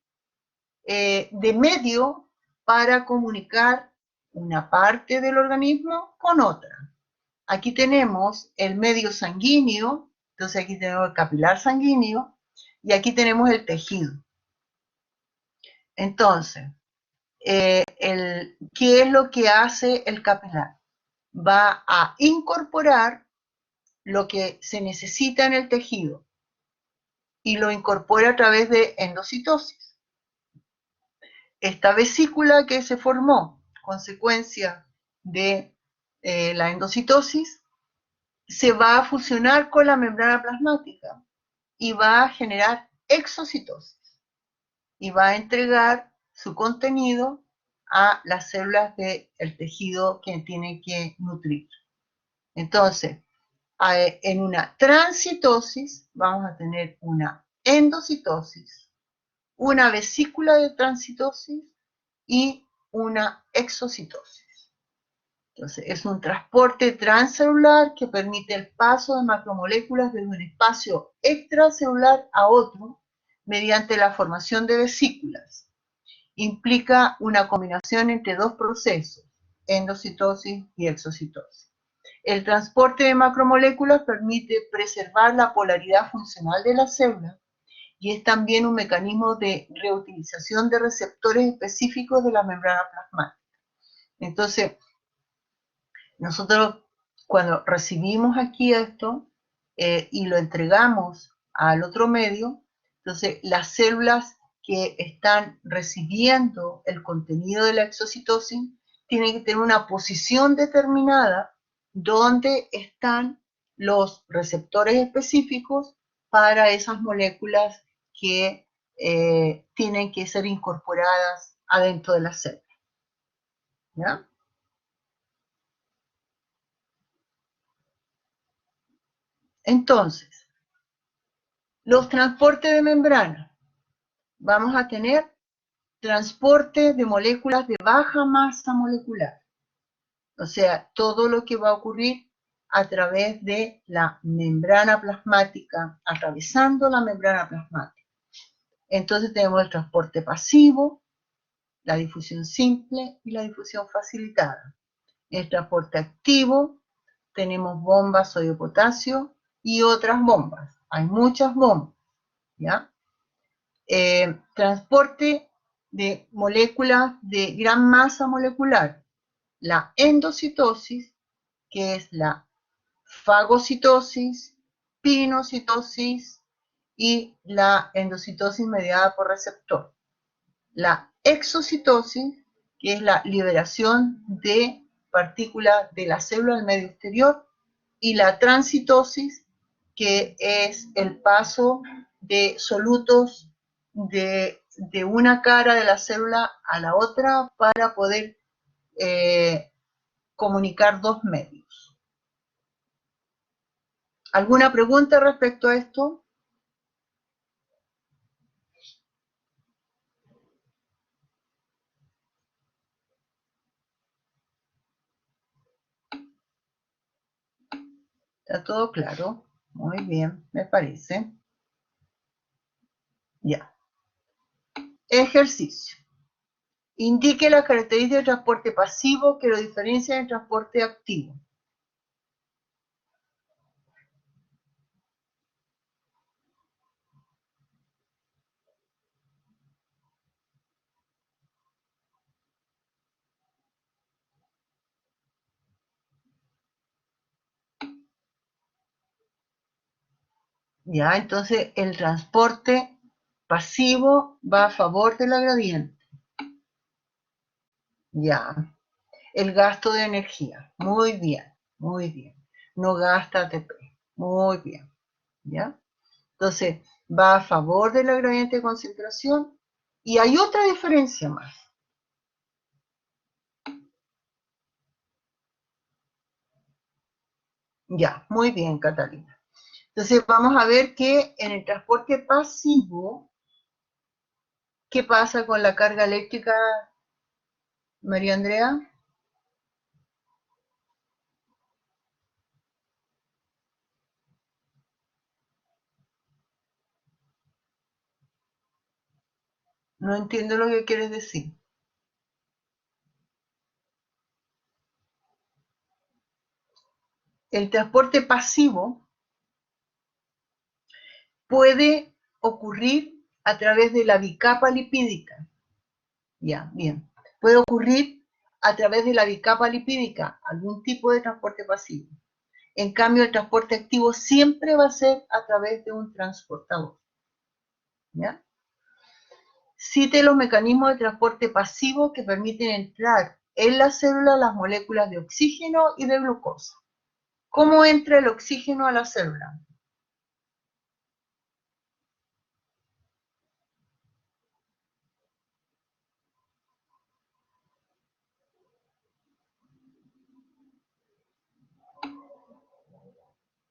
de medio para comunicar una parte del organismo con otra. Aquí tenemos el medio sanguíneo, entonces aquí tenemos el capilar sanguíneo y aquí tenemos el tejido. Entonces, ¿qué es lo que hace el capilar? Va a incorporar lo que se necesita en el tejido y lo incorpora a través de endocitosis. Esta vesícula que se formó consecuencia de la endocitosis se va a fusionar con la membrana plasmática y va a generar exocitosis y va a entregar su contenido a las células del tejido que tiene que nutrir. Entonces, en una transitosis vamos a tener una endocitosis, una vesícula de transitosis y una exocitosis. Entonces, es un transporte transcelular que permite el paso de macromoléculas desde un espacio extracelular a otro mediante la formación de vesículas. Implica una combinación entre dos procesos, endocitosis y exocitosis. El transporte de macromoléculas permite preservar la polaridad funcional de la célula y es también un mecanismo de reutilización de receptores específicos de la membrana plasmática. Entonces, nosotros cuando recibimos aquí esto, y lo entregamos al otro medio, entonces las células que están recibiendo el contenido de la exocitosis tienen que tener una posición determinada donde están los receptores específicos para esas moléculas que tienen que ser incorporadas adentro de la célula. ¿Ya? Entonces, los transportes de membrana. Vamos a tener transporte de moléculas de baja masa molecular. O sea, todo lo que va a ocurrir a través de la membrana plasmática, atravesando la membrana plasmática. Entonces tenemos el transporte pasivo, la difusión simple y la difusión facilitada. En el transporte activo tenemos bombas sodio-potasio y otras bombas. Hay muchas bombas, ¿ya? Transporte de moléculas de gran masa molecular. La endocitosis, que es la fagocitosis, pinocitosis y la endocitosis mediada por receptor. La exocitosis, que es la liberación de partículas de la célula al medio exterior, y la transitosis, que es el paso de solutos de una cara de la célula a la otra para poder comunicar dos medios. ¿Alguna pregunta respecto a esto? ¿Está todo claro? Muy bien, me parece. Ya. Ejercicio. Indique las características del transporte pasivo que lo diferencian del transporte activo. Ya, entonces el transporte pasivo va a favor de la gradiente. Ya. El gasto de energía. Muy bien, muy bien. No gasta ATP. Muy bien. ¿Ya? Entonces, va a favor de la gradiente de concentración. Y hay otra diferencia más. Ya, muy bien, Catalina. Entonces, vamos a ver que en el transporte pasivo, ¿qué pasa con la carga eléctrica, María Andrea? No entiendo lo que quieres decir. El transporte pasivo puede ocurrir a través de la bicapa lipídica. Ya, bien. Puede ocurrir a través de la bicapa lipídica, algún tipo de transporte pasivo. En cambio, el transporte activo siempre va a ser a través de un transportador. ¿Ya? Cite los mecanismos de transporte pasivo que permiten entrar en la célula las moléculas de oxígeno y de glucosa. ¿Cómo entra el oxígeno a la célula?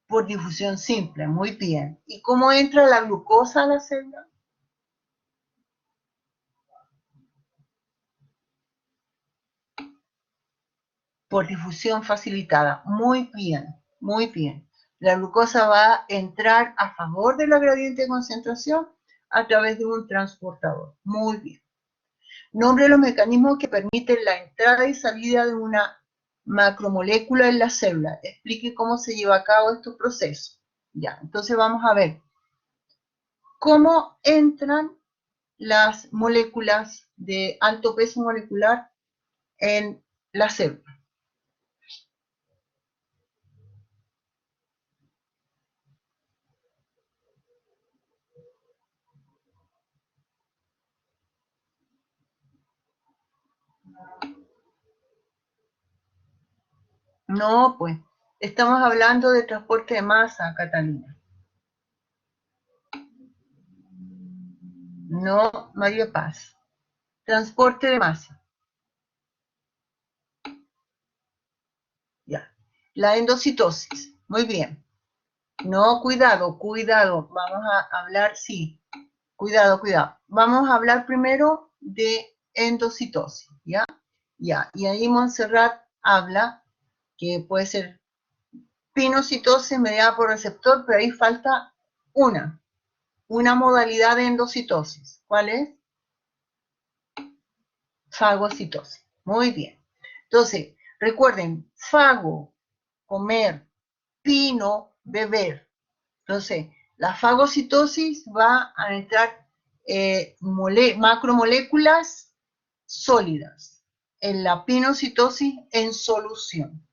Por difusión simple, muy bien. ¿Y cómo entra la glucosa a la célula? Por difusión facilitada. Muy bien, muy bien. La glucosa va a entrar a favor de la gradiente de concentración a través de un transportador. Muy bien. Nombre los mecanismos que permiten la entrada y salida de una macromolécula en la célula. Explique cómo se lleva a cabo estos procesos. Ya, entonces vamos a ver cómo entran las moléculas de alto peso molecular en la célula. No, pues, estamos hablando de transporte de masa, Catalina. No, María Paz. Transporte de masa. Ya. La endocitosis. Muy bien. No, cuidado, cuidado. Vamos a hablar, sí. Cuidado, cuidado. Vamos a hablar primero de endocitosis, ¿ya? Ya. Y ahí Montserrat habla que puede ser pinocitosis mediada por receptor, pero ahí falta una modalidad de endocitosis. ¿Cuál es? Fagocitosis. Muy bien. Entonces, recuerden, fago, comer, pino, beber. Entonces, la fagocitosis va a entrar macromoléculas sólidas. En la pinocitosis en solución.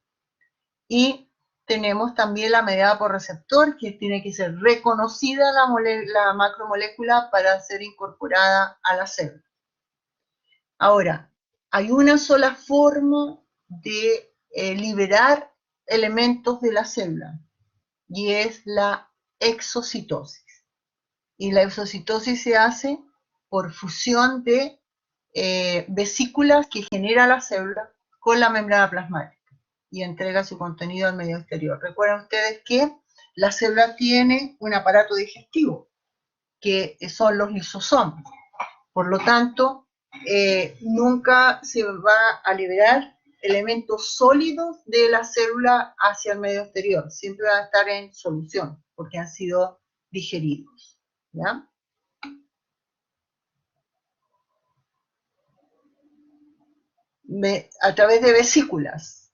Y tenemos también la mediada por receptor, que tiene que ser reconocida la macromolécula para ser incorporada a la célula. Ahora, hay una sola forma de liberar elementos de la célula, y es la exocitosis. Y la exocitosis se hace por fusión de vesículas que genera la célula con la membrana plasmática y entrega su contenido al medio exterior. Recuerden ustedes que la célula tiene un aparato digestivo, que son los lisosomas. Por lo tanto, nunca se va a liberar elementos sólidos de la célula hacia el medio exterior. Siempre van a estar en solución, porque han sido digeridos. ¿Ya? A través de vesículas.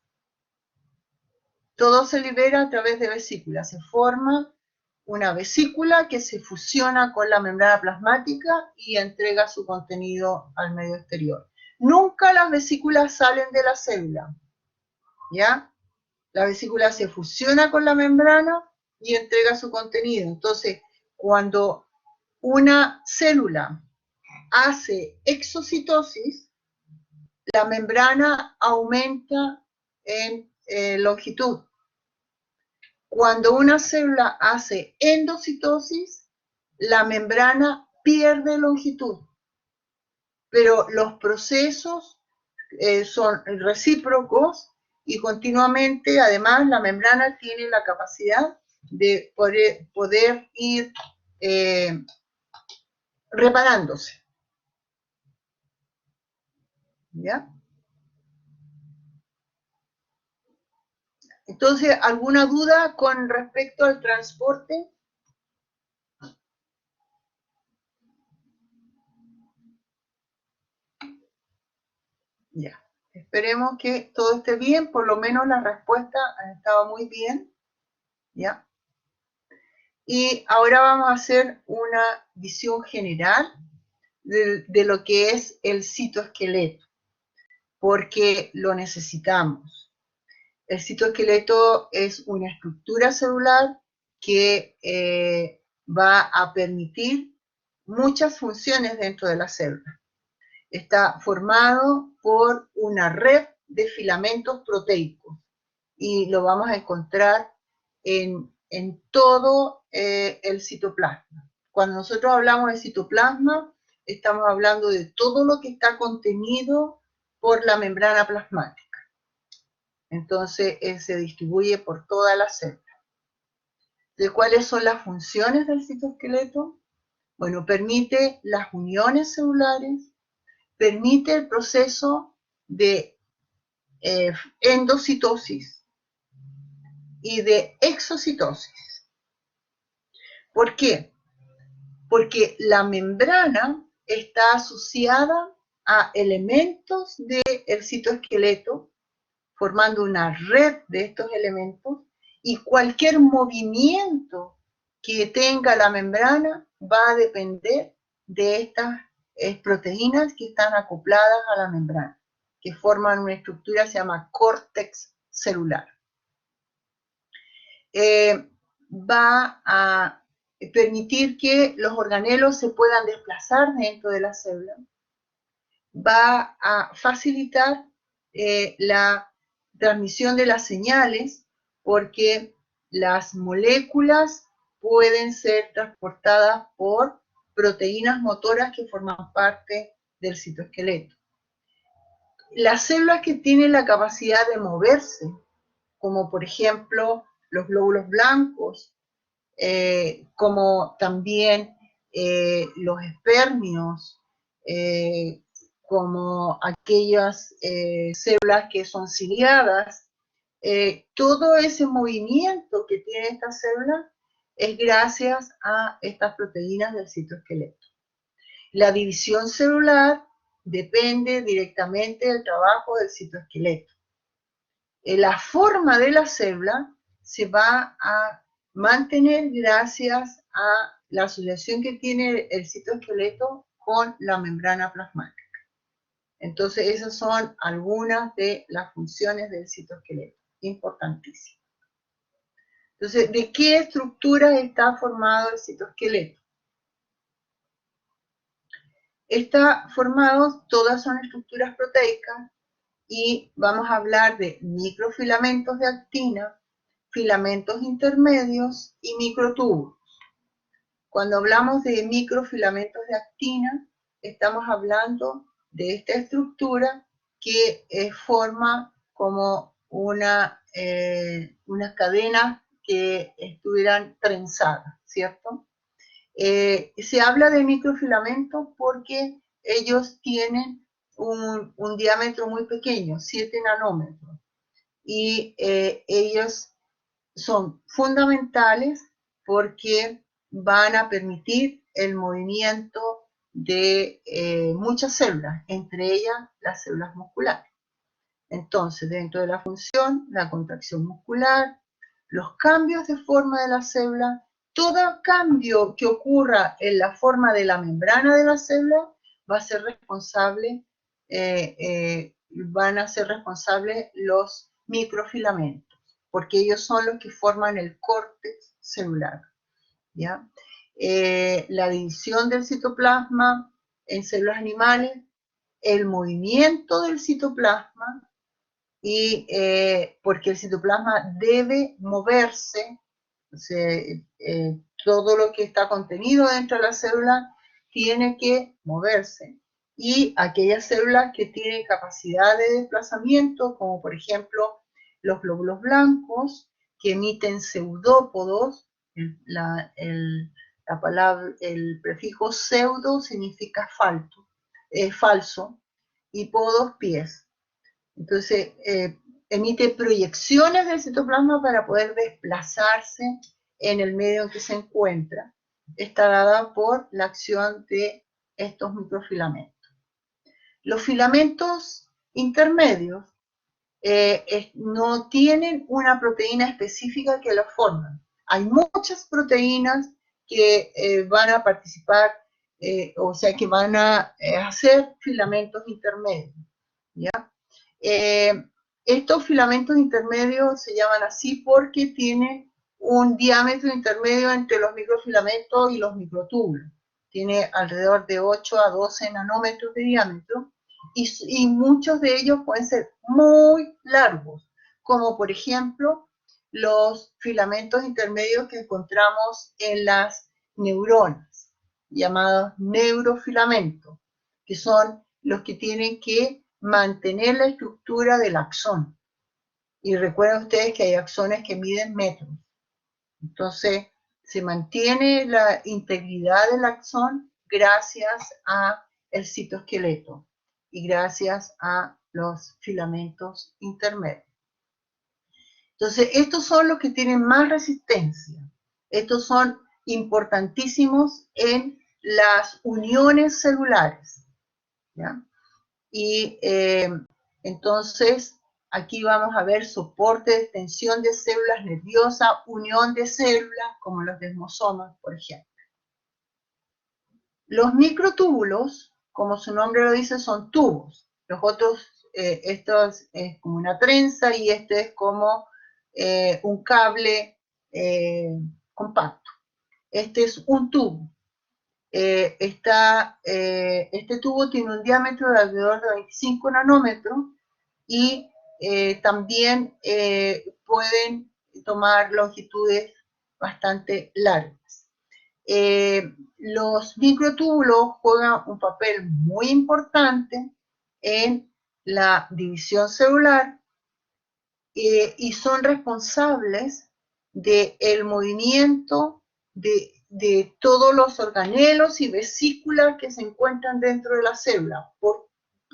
Todo se libera a través de vesículas. Se forma una vesícula que se fusiona con la membrana plasmática y entrega su contenido al medio exterior. Nunca las vesículas salen de la célula, ¿ya? La vesícula se fusiona con la membrana y entrega su contenido. Entonces, cuando una célula hace exocitosis, la membrana aumenta en longitud. Cuando una célula hace endocitosis, la membrana pierde longitud, pero los procesos son recíprocos y continuamente, además, la membrana tiene la capacidad de poder ir reparándose. ¿Ya? Entonces, ¿alguna duda con respecto al transporte? Ya. Esperemos que todo esté bien, por lo menos las respuestas han estado muy bien. ¿Ya? Y ahora vamos a hacer una visión general de lo que es el citoesqueleto, porque lo necesitamos. El citoesqueleto es una estructura celular que va a permitir muchas funciones dentro de la célula. Está formado por una red de filamentos proteicos y lo vamos a encontrar en todo el citoplasma. Cuando nosotros hablamos de citoplasma, estamos hablando de todo lo que está contenido por la membrana plasmática. Entonces, se distribuye por toda la célula. ¿De cuáles son las funciones del citoesqueleto? Bueno, permite las uniones celulares, permite el proceso de endocitosis y de exocitosis. ¿Por qué? Porque la membrana está asociada a elementos del citoesqueleto, formando una red de estos elementos, y cualquier movimiento que tenga la membrana va a depender de estas proteínas que están acopladas a la membrana, que forman una estructura que se llama córtex celular. Va a permitir que los organelos se puedan desplazar dentro de la célula, va a facilitar la transmisión de las señales, porque las moléculas pueden ser transportadas por proteínas motoras que forman parte del citoesqueleto. Las células que tienen la capacidad de moverse, como por ejemplo los glóbulos blancos, como también los espermios, como aquellas células que son ciliadas, todo ese movimiento que tiene esta célula es gracias a estas proteínas del citoesqueleto. La división celular depende directamente del trabajo del citoesqueleto. La forma de la célula se va a mantener gracias a la asociación que tiene el citoesqueleto con la membrana plasmática. Entonces, esas son algunas de las funciones del citoesqueleto, importantísimas. Entonces, ¿de qué estructuras está formado el citoesqueleto? Está formado, todas son estructuras proteicas, y vamos a hablar de microfilamentos de actina, filamentos intermedios y microtúbulos. Cuando hablamos de microfilamentos de actina, estamos hablando de esta estructura que forma como unas cadenas que estuvieran trenzadas, ¿cierto? Se habla de microfilamentos porque ellos tienen un diámetro muy pequeño, 7 nanómetros, y ellos son fundamentales porque van a permitir el movimiento de muchas células, entre ellas las células musculares. Entonces, dentro de la función, la contracción muscular, los cambios de forma de la célula, todo cambio que ocurra en la forma de la membrana de la célula va a ser responsable, van a ser responsables los microfilamentos, porque ellos son los que forman el córtex celular, ¿ya? La división del citoplasma en células animales, el movimiento del citoplasma, y porque el citoplasma debe moverse, o sea, todo lo que está contenido dentro de la célula tiene que moverse, y aquellas células que tienen capacidad de desplazamiento, como por ejemplo los glóbulos blancos, que emiten pseudópodos, el prefijo pseudo significa falso, y podos, pies. Entonces, emite proyecciones del citoplasma para poder desplazarse en el medio en que se encuentra. Está dada por la acción de estos microfilamentos. Los filamentos intermedios no tienen una proteína específica que los forman. Hay muchas proteínas que van a participar, o sea, que van a hacer filamentos intermedios, ¿ya? Estos filamentos intermedios se llaman así porque tienen un diámetro intermedio entre los microfilamentos y los microtúbulos. Tiene alrededor de 8 a 12 nanómetros de diámetro, y muchos de ellos pueden ser muy largos, como por ejemplo los filamentos intermedios que encontramos en las neuronas, llamados neurofilamentos, que son los que tienen que mantener la estructura del axón. Y recuerden ustedes que hay axones que miden metros. Entonces, se mantiene la integridad del axón gracias al citoesqueleto y gracias a los filamentos intermedios. Entonces, estos son los que tienen más resistencia. Estos son importantísimos en las uniones celulares, ¿ya? Y entonces, aquí vamos a ver soporte de extensión de células nerviosas, unión de células, como los desmosomas, por ejemplo. Los microtúbulos, como su nombre lo dice, son tubos. Los otros, esto es como una trenza, y este es como un cable compacto. Este es un tubo. Este tubo tiene un diámetro de alrededor de 25 nanómetros, y también pueden tomar longitudes bastante largas. Los microtúbulos juegan un papel muy importante en la división celular y son responsables del movimiento de todos los organelos y vesículas que se encuentran dentro de la célula.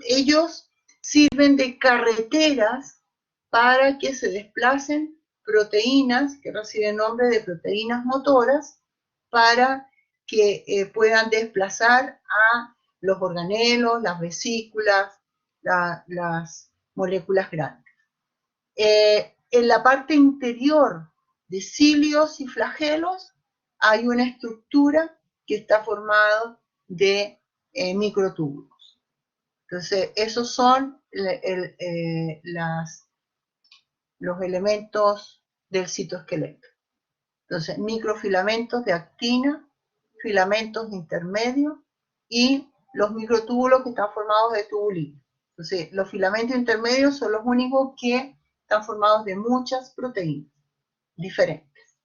Ellos sirven de carreteras para que se desplacen proteínas que reciben nombre de proteínas motoras para que puedan desplazar a los organelos, las vesículas, las moléculas grandes. En la parte interior de cilios y flagelos hay una estructura que está formada de microtúbulos. Entonces, esos son los elementos del citoesqueleto. Entonces, microfilamentos de actina, filamentos intermedios y los microtúbulos que están formados de tubulina. Entonces, los filamentos intermedios son los únicos que están formados de muchas proteínas diferentes,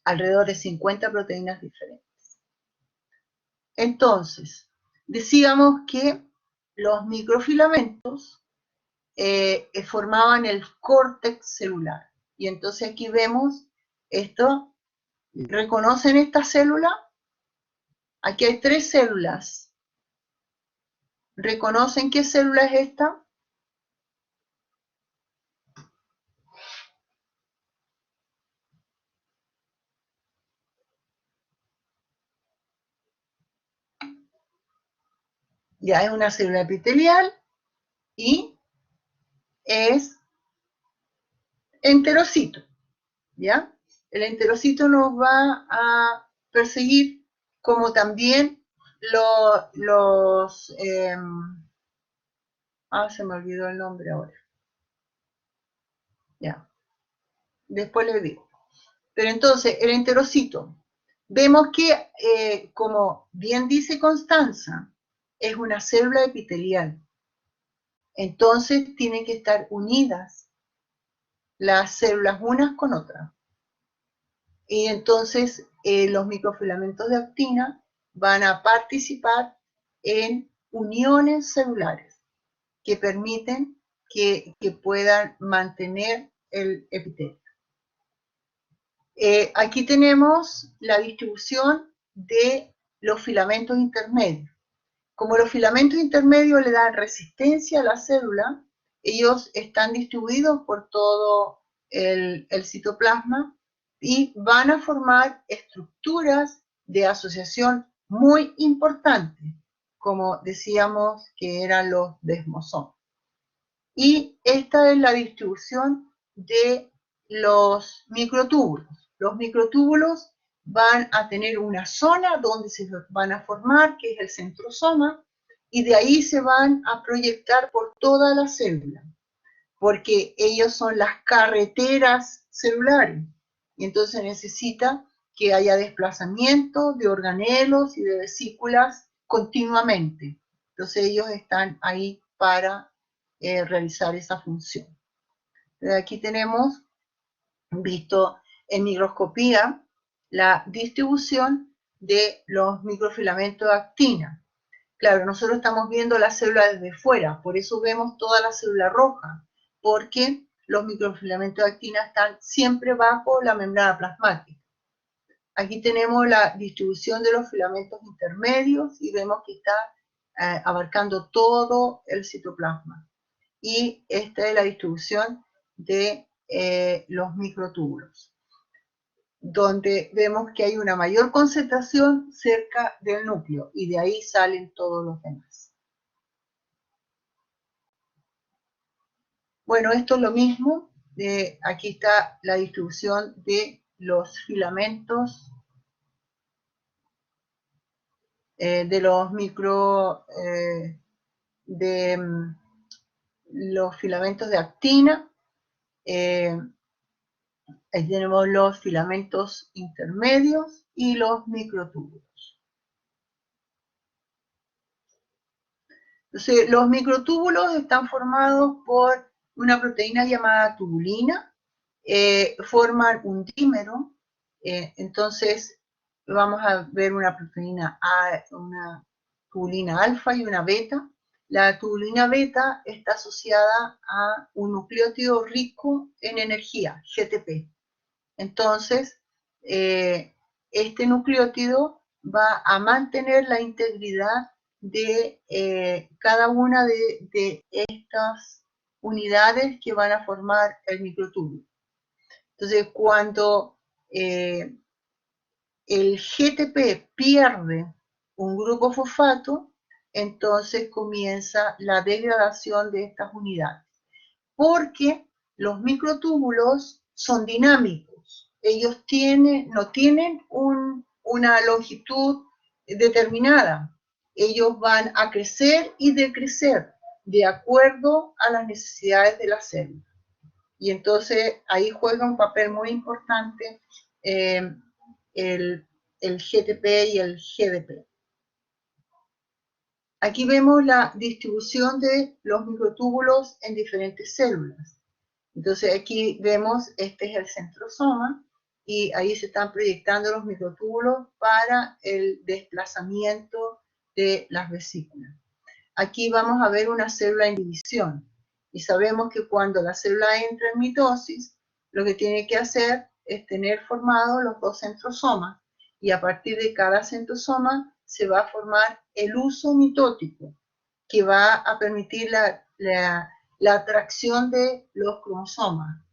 alrededor de 50 proteínas diferentes. Entonces, decíamos que los microfilamentos formaban el córtex celular. Y entonces aquí vemos esto. ¿Reconocen esta célula? Aquí hay 3 células. ¿Reconocen qué célula es esta? Ya es una célula epitelial y es enterocito, ¿ya? El enterocito nos va a perseguir, como también se me olvidó el nombre ahora. Ya, después les digo. Pero entonces, el enterocito, vemos que, como bien dice Constanza, es una célula epitelial. Entonces, tienen que estar unidas las células unas con otras. Y entonces, los microfilamentos de actina van a participar en uniones celulares que permiten que puedan mantener el epitelio. Aquí tenemos la distribución de los filamentos intermedios. Como los filamentos intermedios le dan resistencia a la célula, ellos están distribuidos por todo el citoplasma y van a formar estructuras de asociación muy importantes, como decíamos que eran los desmosomas. Y esta es la distribución de los microtúbulos. Los microtúbulos van a tener una zona donde se van a formar, que es el centrosoma, y de ahí se van a proyectar por toda la célula, porque ellos son las carreteras celulares, y entonces necesita que haya desplazamiento de organelos y de vesículas continuamente. Entonces ellos están ahí para realizar esa función. Aquí tenemos visto en microscopía la distribución de los microfilamentos de actina. Claro, nosotros estamos viendo la célula desde fuera, por eso vemos toda la célula roja, porque los microfilamentos de actina están siempre bajo la membrana plasmática. Aquí tenemos la distribución de los filamentos intermedios y vemos que está abarcando todo el citoplasma. Y esta es la distribución de los microtúbulos, donde vemos que hay una mayor concentración cerca del núcleo y de ahí salen todos los demás. Bueno, esto es lo mismo. Aquí está la distribución de los filamentos, de los los filamentos de actina. Ahí tenemos los filamentos intermedios y los microtúbulos. Entonces, los microtúbulos están formados por una proteína llamada tubulina, forman un dímero, entonces vamos a ver una proteína A, una tubulina alfa y una beta. La tubulina beta está asociada a un nucleótido rico en energía, GTP. Entonces, este nucleótido va a mantener la integridad de cada una de estas unidades que van a formar el microtúbulo. Entonces, cuando el GTP pierde un grupo fosfato, entonces comienza la degradación de estas unidades, porque los microtúbulos son dinámicos. Ellos no tienen una longitud determinada. Ellos van a crecer y decrecer de acuerdo a las necesidades de la célula. Y entonces ahí juega un papel muy importante el GTP y el GDP. Aquí vemos la distribución de los microtúbulos en diferentes células. Entonces aquí vemos, este es el centrosoma, y ahí se están proyectando los microtúbulos para el desplazamiento de las vesículas. Aquí vamos a ver una célula en división, y sabemos que cuando la célula entra en mitosis, lo que tiene que hacer es tener formados los dos centrosomas, y a partir de cada centrosoma se va a formar el uso mitótico, que va a permitir la atracción de los cromosomas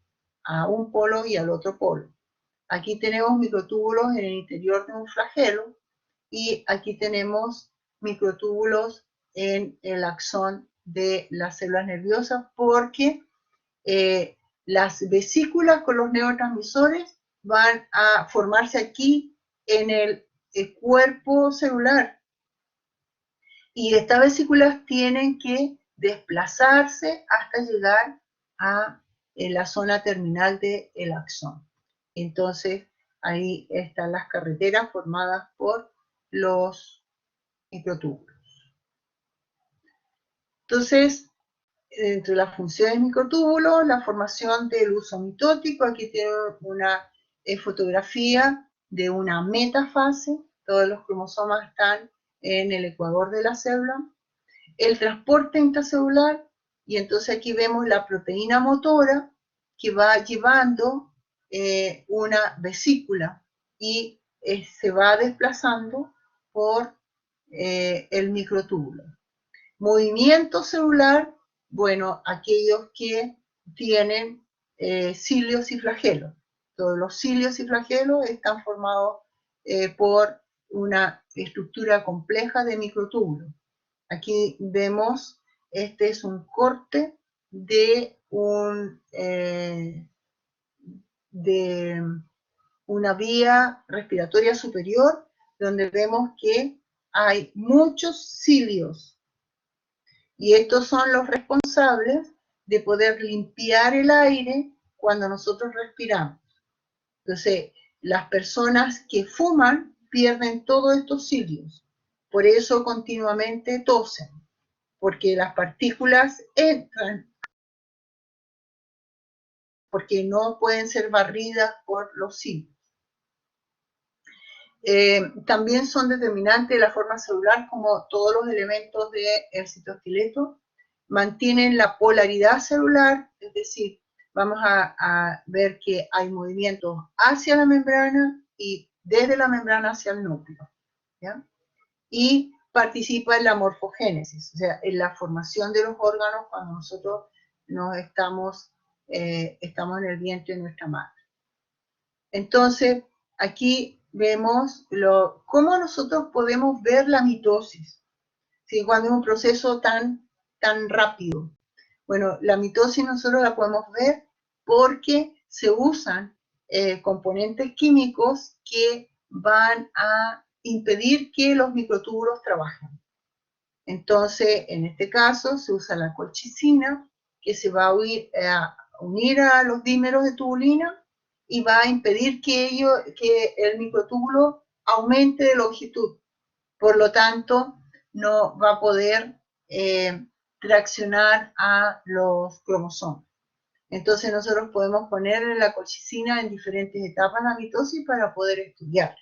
a un polo y al otro polo. Aquí tenemos microtúbulos en el interior de un flagelo, y aquí tenemos microtúbulos en el axón de las células nerviosas, porque las vesículas con los neurotransmisores van a formarse aquí en el cuerpo celular, y estas vesículas tienen que desplazarse hasta llegar a la zona terminal del axón. Entonces, ahí están las carreteras formadas por los microtúbulos. Entonces, entre las funciones del microtúbulo, la formación del uso mitótico. Aquí tengo una fotografía de una metafase. Todos los cromosomas están en el ecuador de la célula. El transporte intracelular, y entonces aquí vemos la proteína motora que va llevando una vesícula y se va desplazando por el microtúbulo. Movimiento celular, bueno, aquellos que tienen cilios y flagelos. Todos los cilios y flagelos están formados por una estructura compleja de microtúbulos. Aquí vemos, este es un corte de una vía respiratoria superior, donde vemos que hay muchos cilios, y estos son los responsables de poder limpiar el aire cuando nosotros respiramos. Entonces, las personas que fuman pierden todos estos cilios, por eso continuamente tosen, porque las partículas entran, porque no pueden ser barridas por los cilios. También son determinantes de la forma celular, como todos los elementos del citoesqueleto. Mantienen la polaridad celular, es decir, vamos a ver que hay movimientos hacia la membrana y desde la membrana hacia el núcleo, ¿ya? Y participa en la morfogénesis, o sea, en la formación de los órganos cuando nosotros estamos en el vientre de nuestra madre. Entonces, aquí vemos cómo nosotros podemos ver la mitosis, ¿sí? Cuando es un proceso tan rápido. Bueno, la mitosis nosotros la podemos ver porque se usan componentes químicos que van a impedir que los microtúbulos trabajen. Entonces, en este caso, se usa la colchicina, que se va a unir a los dímeros de tubulina y va a impedir que el microtúbulo aumente de longitud. Por lo tanto, no va a poder traccionar a los cromosomas. Entonces nosotros podemos poner la colchicina en diferentes etapas de la mitosis para poder estudiar.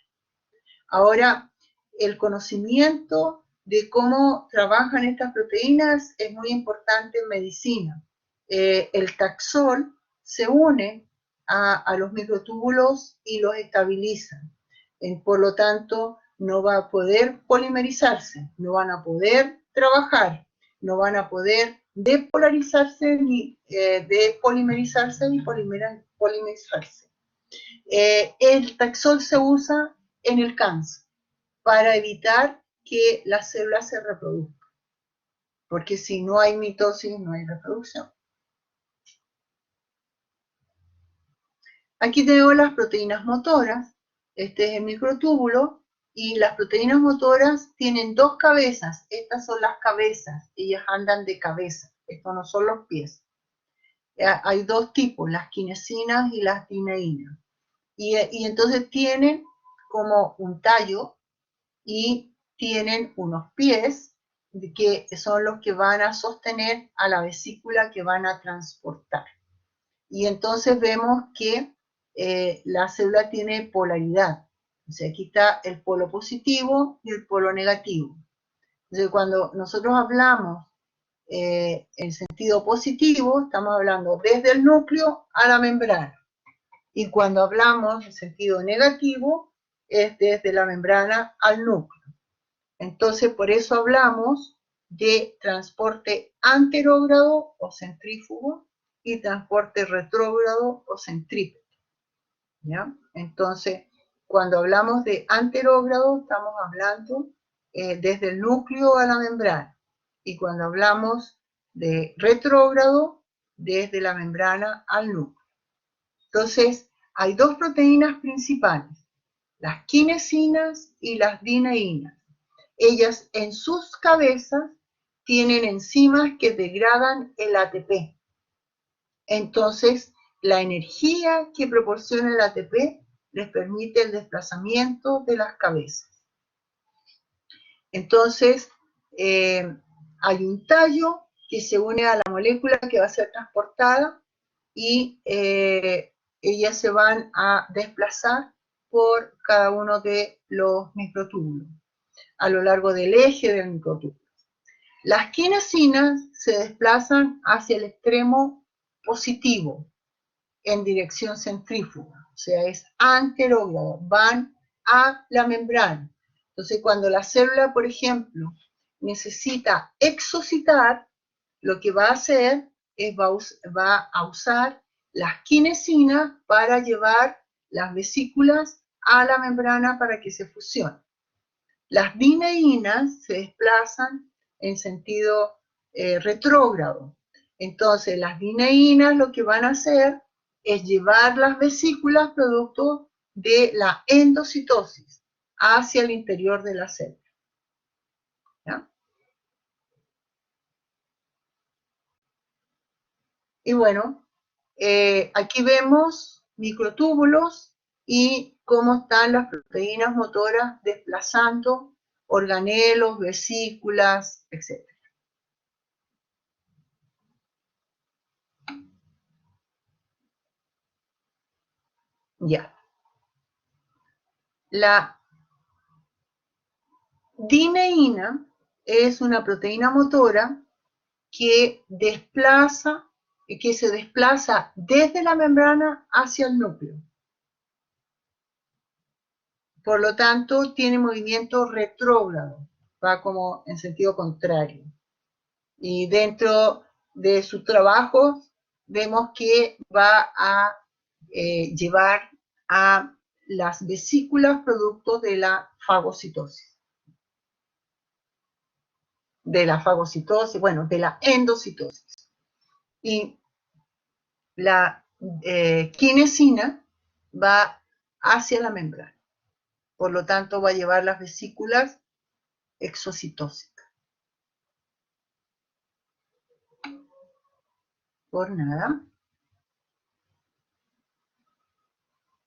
Ahora, el conocimiento de cómo trabajan estas proteínas es muy importante en medicina. El taxol se une a los microtúbulos y los estabiliza. Por lo tanto, no va a poder polimerizarse, no van a poder trabajar, no van a poder depolarizarse, ni depolimerizarse, ni polimerizarse. El taxol se usa en el cáncer para evitar que las células se reproduzcan, porque si no hay mitosis no hay reproducción. Aquí tengo las proteínas motoras, este es el microtúbulo, y las proteínas motoras tienen dos cabezas, estas son las cabezas, ellas andan de cabeza, estos no son los pies. Hay dos tipos, las quinesinas y las dineínas, y entonces tienen como un tallo y tienen unos pies que son los que van a sostener a la vesícula que van a transportar. Y entonces vemos que la célula tiene polaridad. O sea, aquí está el polo positivo y el polo negativo. Entonces, cuando nosotros hablamos en sentido positivo, estamos hablando desde el núcleo a la membrana. Y cuando hablamos en sentido negativo, es desde la membrana al núcleo. Entonces, por eso hablamos de transporte anterógrado o centrífugo y transporte retrógrado o centrípeto. ¿Ya? Entonces, cuando hablamos de anterógrado, estamos hablando desde el núcleo a la membrana. Y cuando hablamos de retrógrado, desde la membrana al núcleo. Entonces, hay dos proteínas principales, las quinesinas y las dineínas. Ellas en sus cabezas tienen enzimas que degradan el ATP. Entonces, la energía que proporciona el ATP les permite el desplazamiento de las cabezas. Entonces, hay un tallo que se une a la molécula que va a ser transportada y ellas se van a desplazar por cada uno de los microtúbulos a lo largo del eje del microtúbulo. Las quinesinas se desplazan hacia el extremo positivo en dirección centrífuga, o sea, es anterógrado, van a la membrana. Entonces, cuando la célula, por ejemplo, necesita exocitar, lo que va a hacer es va a usar las quinesinas para llevar las vesículas a la membrana para que se fusionen. Las dineínas se desplazan en sentido retrógrado. Entonces, las dineínas lo que van a hacer es llevar las vesículas producto de la endocitosis hacia el interior de la célula. ¿Ya? Y bueno, aquí vemos microtúbulos y cómo están las proteínas motoras desplazando organelos, vesículas, etc. Ya. La dineína es una proteína motora que se desplaza desde la membrana hacia el núcleo. Por lo tanto, tiene movimiento retrógrado, va como en sentido contrario. Y dentro de sus trabajos vemos que va a llevar a las vesículas producto de la fagocitosis. De la fagocitosis, bueno, de la endocitosis. Y la quinesina va hacia la membrana. Por lo tanto, va a llevar las vesículas exocitósicas. Por nada.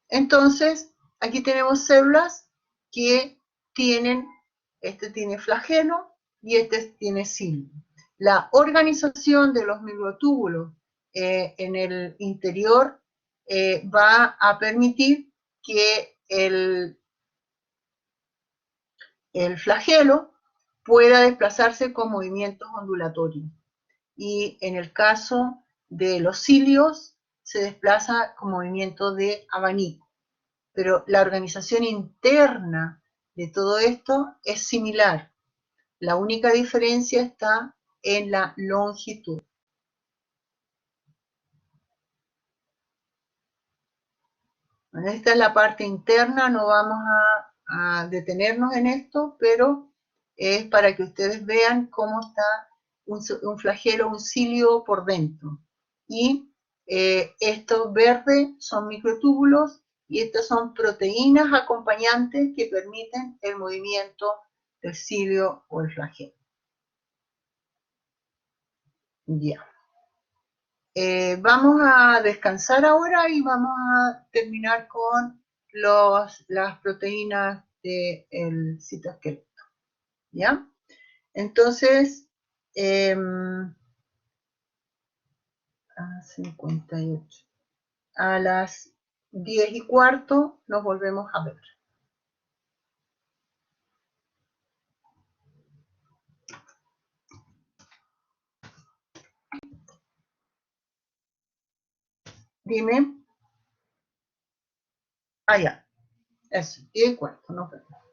Entonces, aquí tenemos células que tienen, este tiene flagelo y este tiene cilo. La organización de los microtúbulos en el interior va a permitir que el flagelo pueda desplazarse con movimientos ondulatorios. Y en el caso de los cilios, se desplaza con movimiento de abanico. Pero la organización interna de todo esto es similar. La única diferencia está en la longitud. Bueno, esta es la parte interna, no vamos a detenernos en esto, pero es para que ustedes vean cómo está un flagelo, un cilio por dentro. Y estos verdes son microtúbulos y estas son proteínas acompañantes que permiten el movimiento del cilio o el flagelo. Ya. Vamos a descansar ahora y vamos a terminar con las proteínas del citoesqueleto. ¿Ya? Entonces, a 58. A las 10:15 nos volvemos a ver. Dime. Ah, ya. Eso, 10:15, nos vemos.